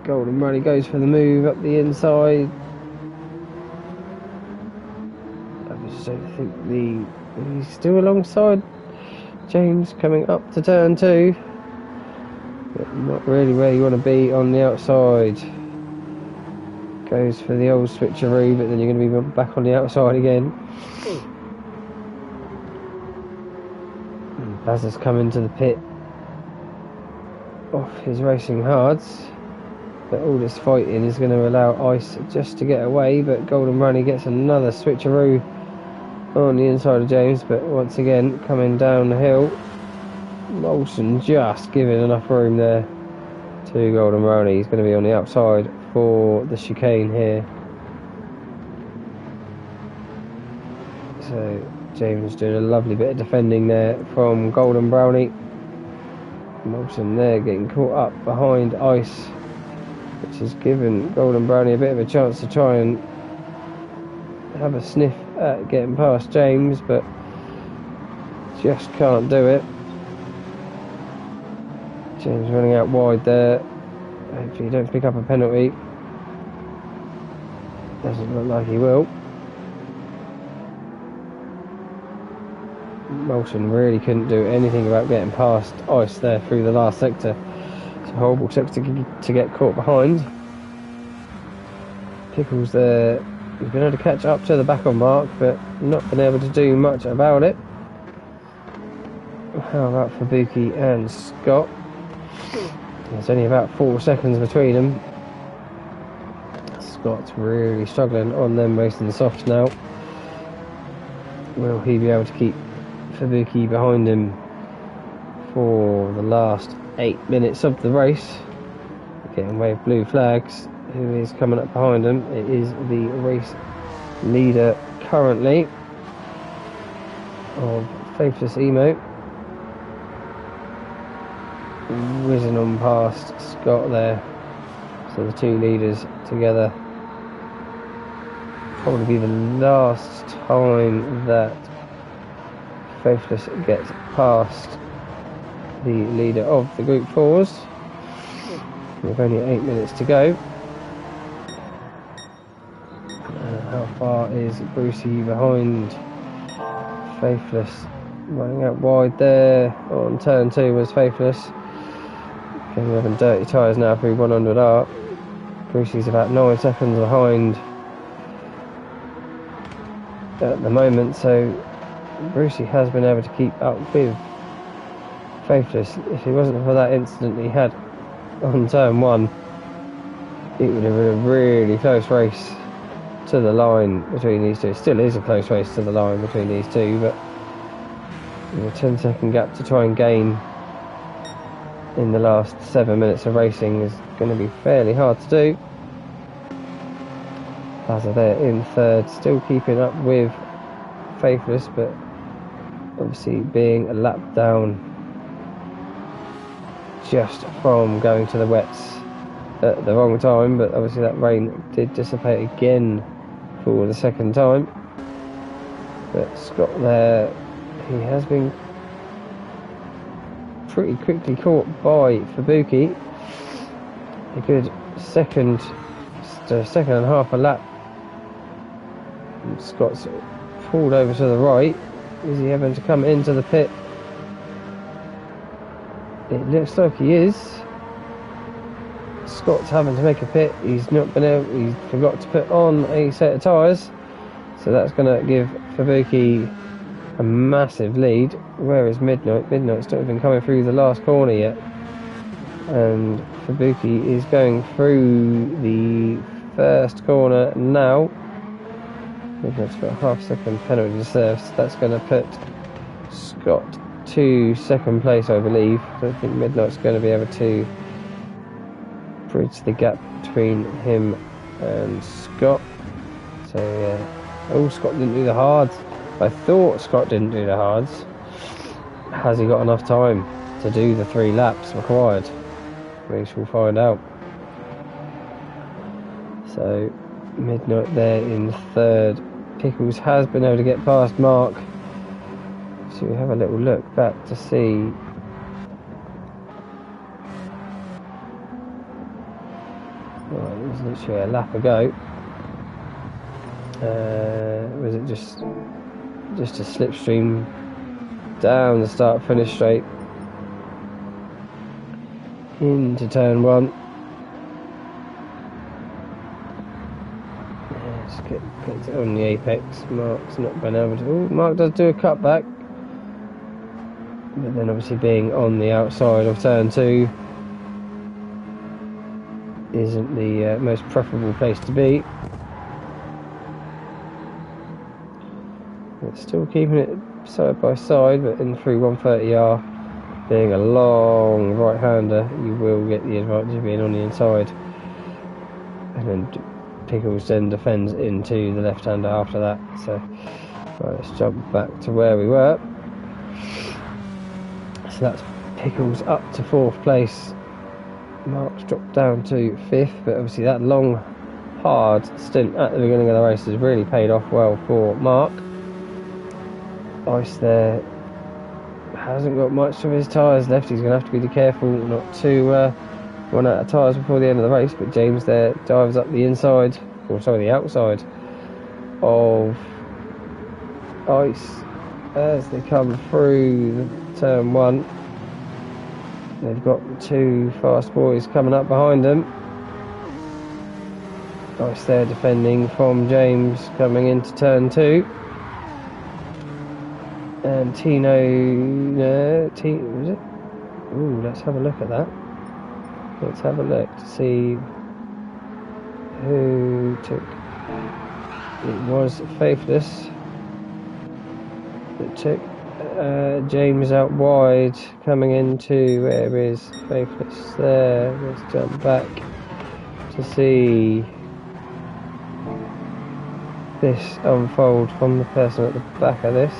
Golden Bunny goes for the move up the inside. I think he's still alongside James coming up to turn 2, but not really where you want to be on the outside. Goes for the old switcheroo, but then you're going to be back on the outside again. Baz has come into the pit off his racing hards, but all this fighting is going to allow Ice just to get away, but Golden Runny gets another switcheroo on the inside of James, but once again coming down the hill, Molson just giving enough room there to Golden Brownie. He's going to be on the outside for the chicane here. So James doing a lovely bit of defending there from Golden Brownie. Molson there getting caught up behind Ice, which has given Golden Brownie a bit of a chance to try and have a sniff at getting past James, but just can't do it. James running out wide there. Hopefully he don't pick up a penalty. Doesn't look like he will. Molson really couldn't do anything about getting past Ice there through the last sector. It's a horrible sector to get caught behind. Pickles there. He's been able to catch up to the back of Mark, but not been able to do much about it. How about Fabuki and Scott? There's only about 4 seconds between them. Scott's really struggling on them racing the softs now. Will he be able to keep Fabuki behind him for the last 8 minutes of the race? Getting waved blue flags. Who is coming up behind him? It is the race leader currently of Faithless Emo, whizzing on past Scott there. So the two leaders together. Probably be the last time that Faithless gets past the leader of the Group 4s. With only 8 minutes to go. How far is Brucey behind Faithless? Running out wide there on turn 2 was Faithless. Getting having dirty tyres now through 100R. Brucey's about 9 seconds behind at the moment, so Brucey has been able to keep up with Faithless. If it wasn't for that incident he had on turn 1, it would have been a really close race to the line between these two. It still is a close race to the line between these two, but a 10-second gap to try and gain in the last 7 minutes of racing is going to be fairly hard to do. Bazza there in third, still keeping up with Faithless, but obviously being a lap down just from going to the wets at the wrong time, but obviously that rain did dissipate again for the second time. But Scott there, he has been pretty quickly caught by Fabuki. A good second and a half a lap. And Scott's pulled over to the right. Is he having to come into the pit? It looks like he is. Scott's having to make a pit. He's forgot to put on a set of tyres, so that's going to give Fabuki a massive lead. Where is Midnight? Midnight's not even coming through the last corner yet, and Fabuki is going through the first corner now. Midnight's got a half-second penalty to serve, so that's going to put Scott to second place, I believe. I don't think Midnight's going to be able to bridge the gap between him and Scott. So yeah. Oh, Scott didn't do the hards. I thought Scott didn't do the hards. Has he got enough time to do the 3 laps required? We shall find out. So Midnight there in third. Pickles has been able to get past Mark. So we have a little look back to see. Right, it was literally a lap ago. Was it just a slipstream down the start finish straight into turn 1? Just get it on the apex. Mark's not been able to. Oh, Mark does do a cutback, but then obviously being on the outside of turn 2 isn't the most preferable place to be. It's still keeping it side by side, but in through 130R, being a long right-hander, you will get the advantage of being on the inside. And then Pickles then defends into the left-hander after that. So right, let's jump back to where we were. So that's Pickles up to 4th place. Mark's dropped down to 5th, but obviously that long, hard stint at the beginning of the race has really paid off well for Mark. Ice there hasn't got much of his tyres left. He's going to have to be careful not to run out of tyres before the end of the race, but James there dives up the inside, or sorry, the outside of Ice as they come through turn 1. They've got 2 fast boys coming up behind them. Ice there defending from James coming into turn 2. And Tino, was it? Ooh, let's have a look at that. Let's have a look to see who took. It was Faithless that took James out wide, coming into, where is Faithless there? Let's jump back to see this unfold from the person at the back of this.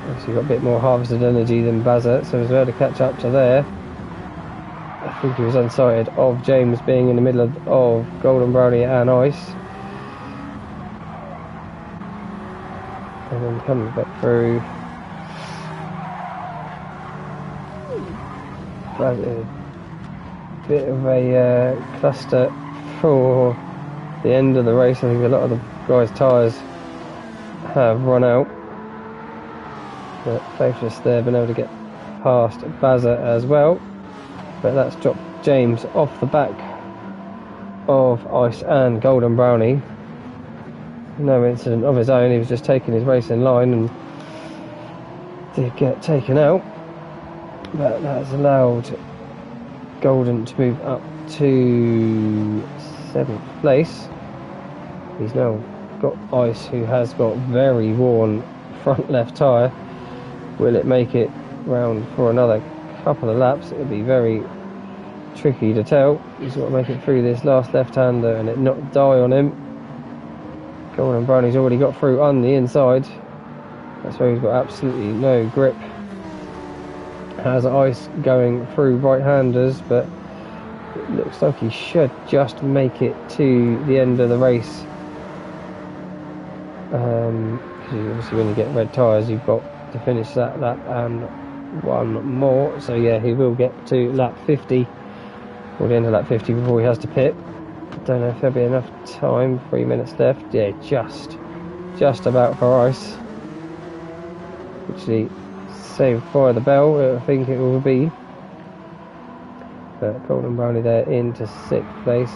Obviously got a bit more harvested energy than Bazza, so he was able to catch up to there. I think he was unsighted of James being in the middle of Golden Brownie and Ice. And then comes back through. A bit of a cluster for the end of the race. I think a lot of the guys' tyres have run out. But Faithless there, been able to get past Bazza as well. But that's dropped James off the back of Ice and Golden Brownie. no incident of his own. He was just taking his race in line and did get taken out, but that has allowed Golden to move up to 7th place. He's now got Ice, who has got very worn front left tyre. Will it make it round for another couple of laps? It'll be very tricky to tell. He's got to make it through this last left-hander and it not die on him. Golden Brownie's already got through on the inside. That's where he's got absolutely no grip. Has Ice going through right-handers, but it looks like he should just make it to the end of the race. Obviously when you get red tyres, you've got to finish that lap and one more. So yeah, he will get to lap 50, or the end of lap 50 before he has to pit. Don't know if there'll be enough time. 3 minutes left. Yeah, just about for Ice. Actually saved by the bell, I think it will be. But Golden Brownie there into 6th place.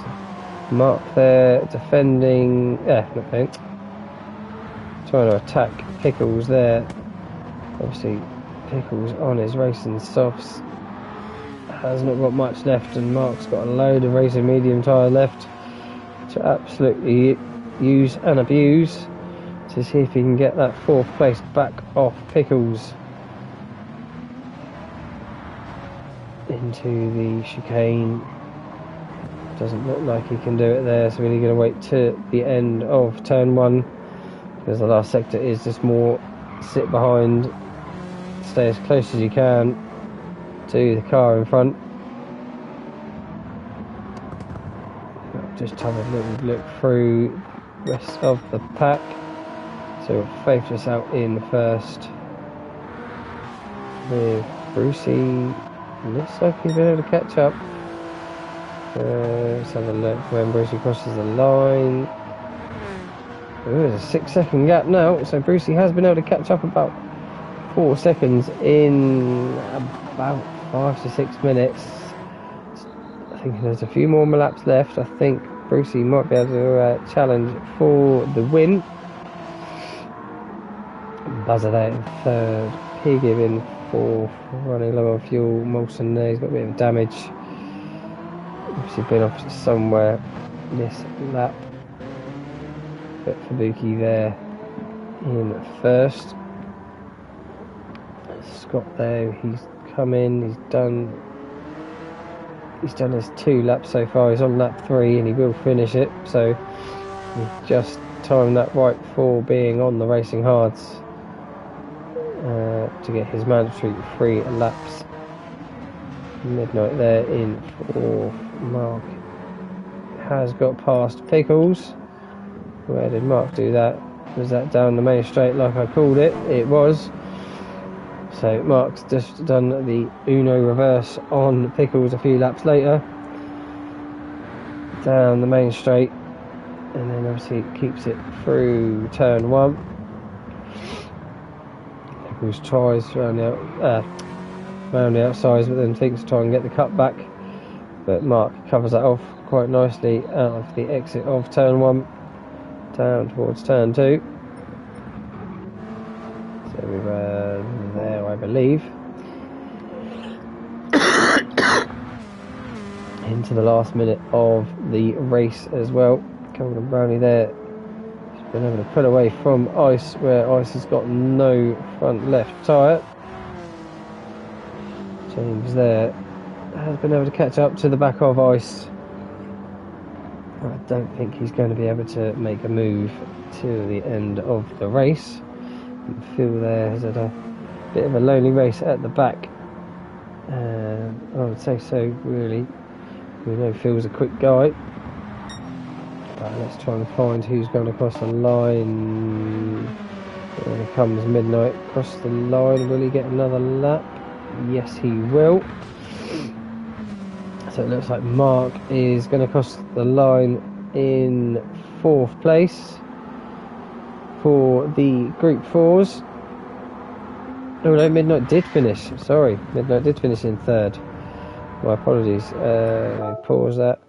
Mark there defending, trying to attack Pickles there. Obviously Pickles on his racing softs has not got much left, and Mark's got a load of racing medium tyre left to absolutely use and abuse to see if he can get that 4th place back off Pickles into the chicane. Doesn't look like he can do it there, so we're going to wait to the end of turn 1, because the last sector is just more sit behind, stay as close as you can to the car in front. Just have a little look through the rest of the pack. So Faith just out in first with Brucey. Looks like he's been able to catch up. Let's have a look when Brucey crosses the line. There's a 6-second gap now, so Brucey has been able to catch up about 4 seconds in about 5 to 6 minutes. I think there's a few more laps left. I think Brucey might be able to challenge for the win. Buzzer there in 3rd. Pigib in 4th. Running low on fuel. Molson there, he's got a bit of damage. Obviously been off somewhere this lap. But Fabuki there in 1st. Scott there, he's come in, he's done his 2 laps so far. He's on lap 3 and he will finish it, so he's just timed that right for being on the racing hards to get his mandatory 3 laps. Midnight there in 4th. Mark has got past Pickles. Where did Mark do that? Was that down the main straight like I called it? It was. So Mark's just done the Uno reverse on Pickles a few laps later. Down the main straight. And then obviously keeps it through turn 1. Pickles tries around the outsides, but then thinks to try and get the cut back. But Mark covers that off quite nicely out of the exit of turn 1. Down towards turn 2. So we were there, I believe. Into the last minute of the race as well. Golden Brownie there. He's been able to pull away from Ice, where Ice has got no front left tyre. James there has been able to catch up to the back of Ice. I don't think he's going to be able to make a move to the end of the race. Phil there has had a bit of a lonely race at the back. I would say so, really. We know Phil's a quick guy. But let's try and find who's going across the line. Here comes Midnight across the line. Will he get another lap? Yes, he will. So it looks like Mark is going to cross the line in 4th place for the Group 4s. Oh no, Midnight did finish. Sorry, Midnight did finish in 3rd. My apologies. Pause that.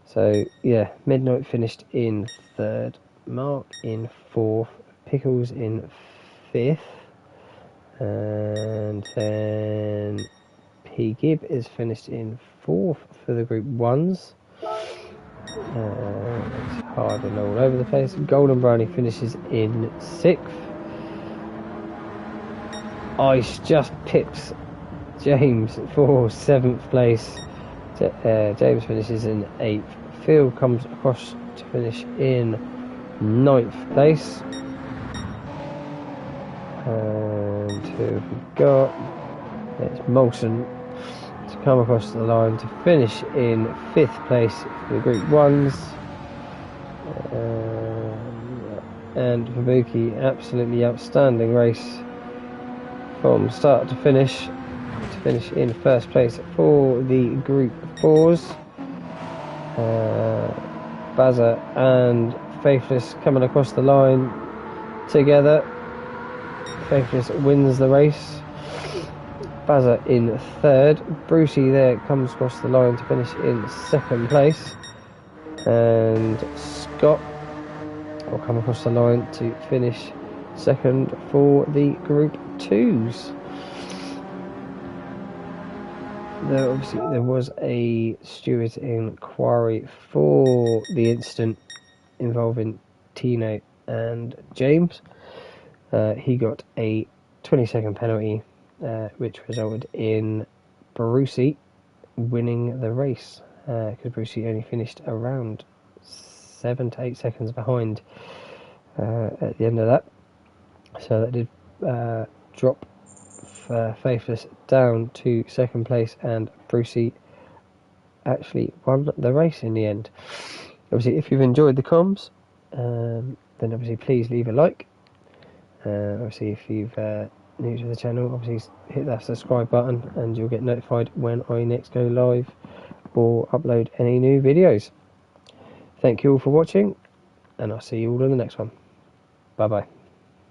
So yeah, Midnight finished in 3rd. Mark in 4th, Pickles in 5th, and then P. Gibb is finished in 4th for the Group 1s. It's hard and all over the place. Golden Brownie finishes in 6th. Ice just pips James for 7th place. James finishes in 8th. Phil comes across to finish in 9th place. And who have we got? It's Molson to come across the line to finish in 5th place for the Group 1s. And Kabuki, absolutely outstanding race from start to finish in 1st place for the Group 4s. Bazza and Faithless coming across the line together. Faithless wins the race. Bazza in 3rd. Brucey there comes across the line to finish in 2nd place. And Scott will come across the line to finish 2nd for the Group 2s. There was a steward inquiry for the incident involving Tino and James. He got a 20-second penalty, which resulted in Brucey winning the race, because Brucey only finished around 7 to 8 seconds behind at the end of that. So that did drop Faithless down to 2nd place, and Brucey actually won the race in the end. Obviously, if you've enjoyed the comms, then obviously please leave a like. Obviously, if you've new to the channel, obviously hit that subscribe button and you'll get notified when I next go live or upload any new videos. Thank you all for watching, and I'll see you all in the next one. Bye bye.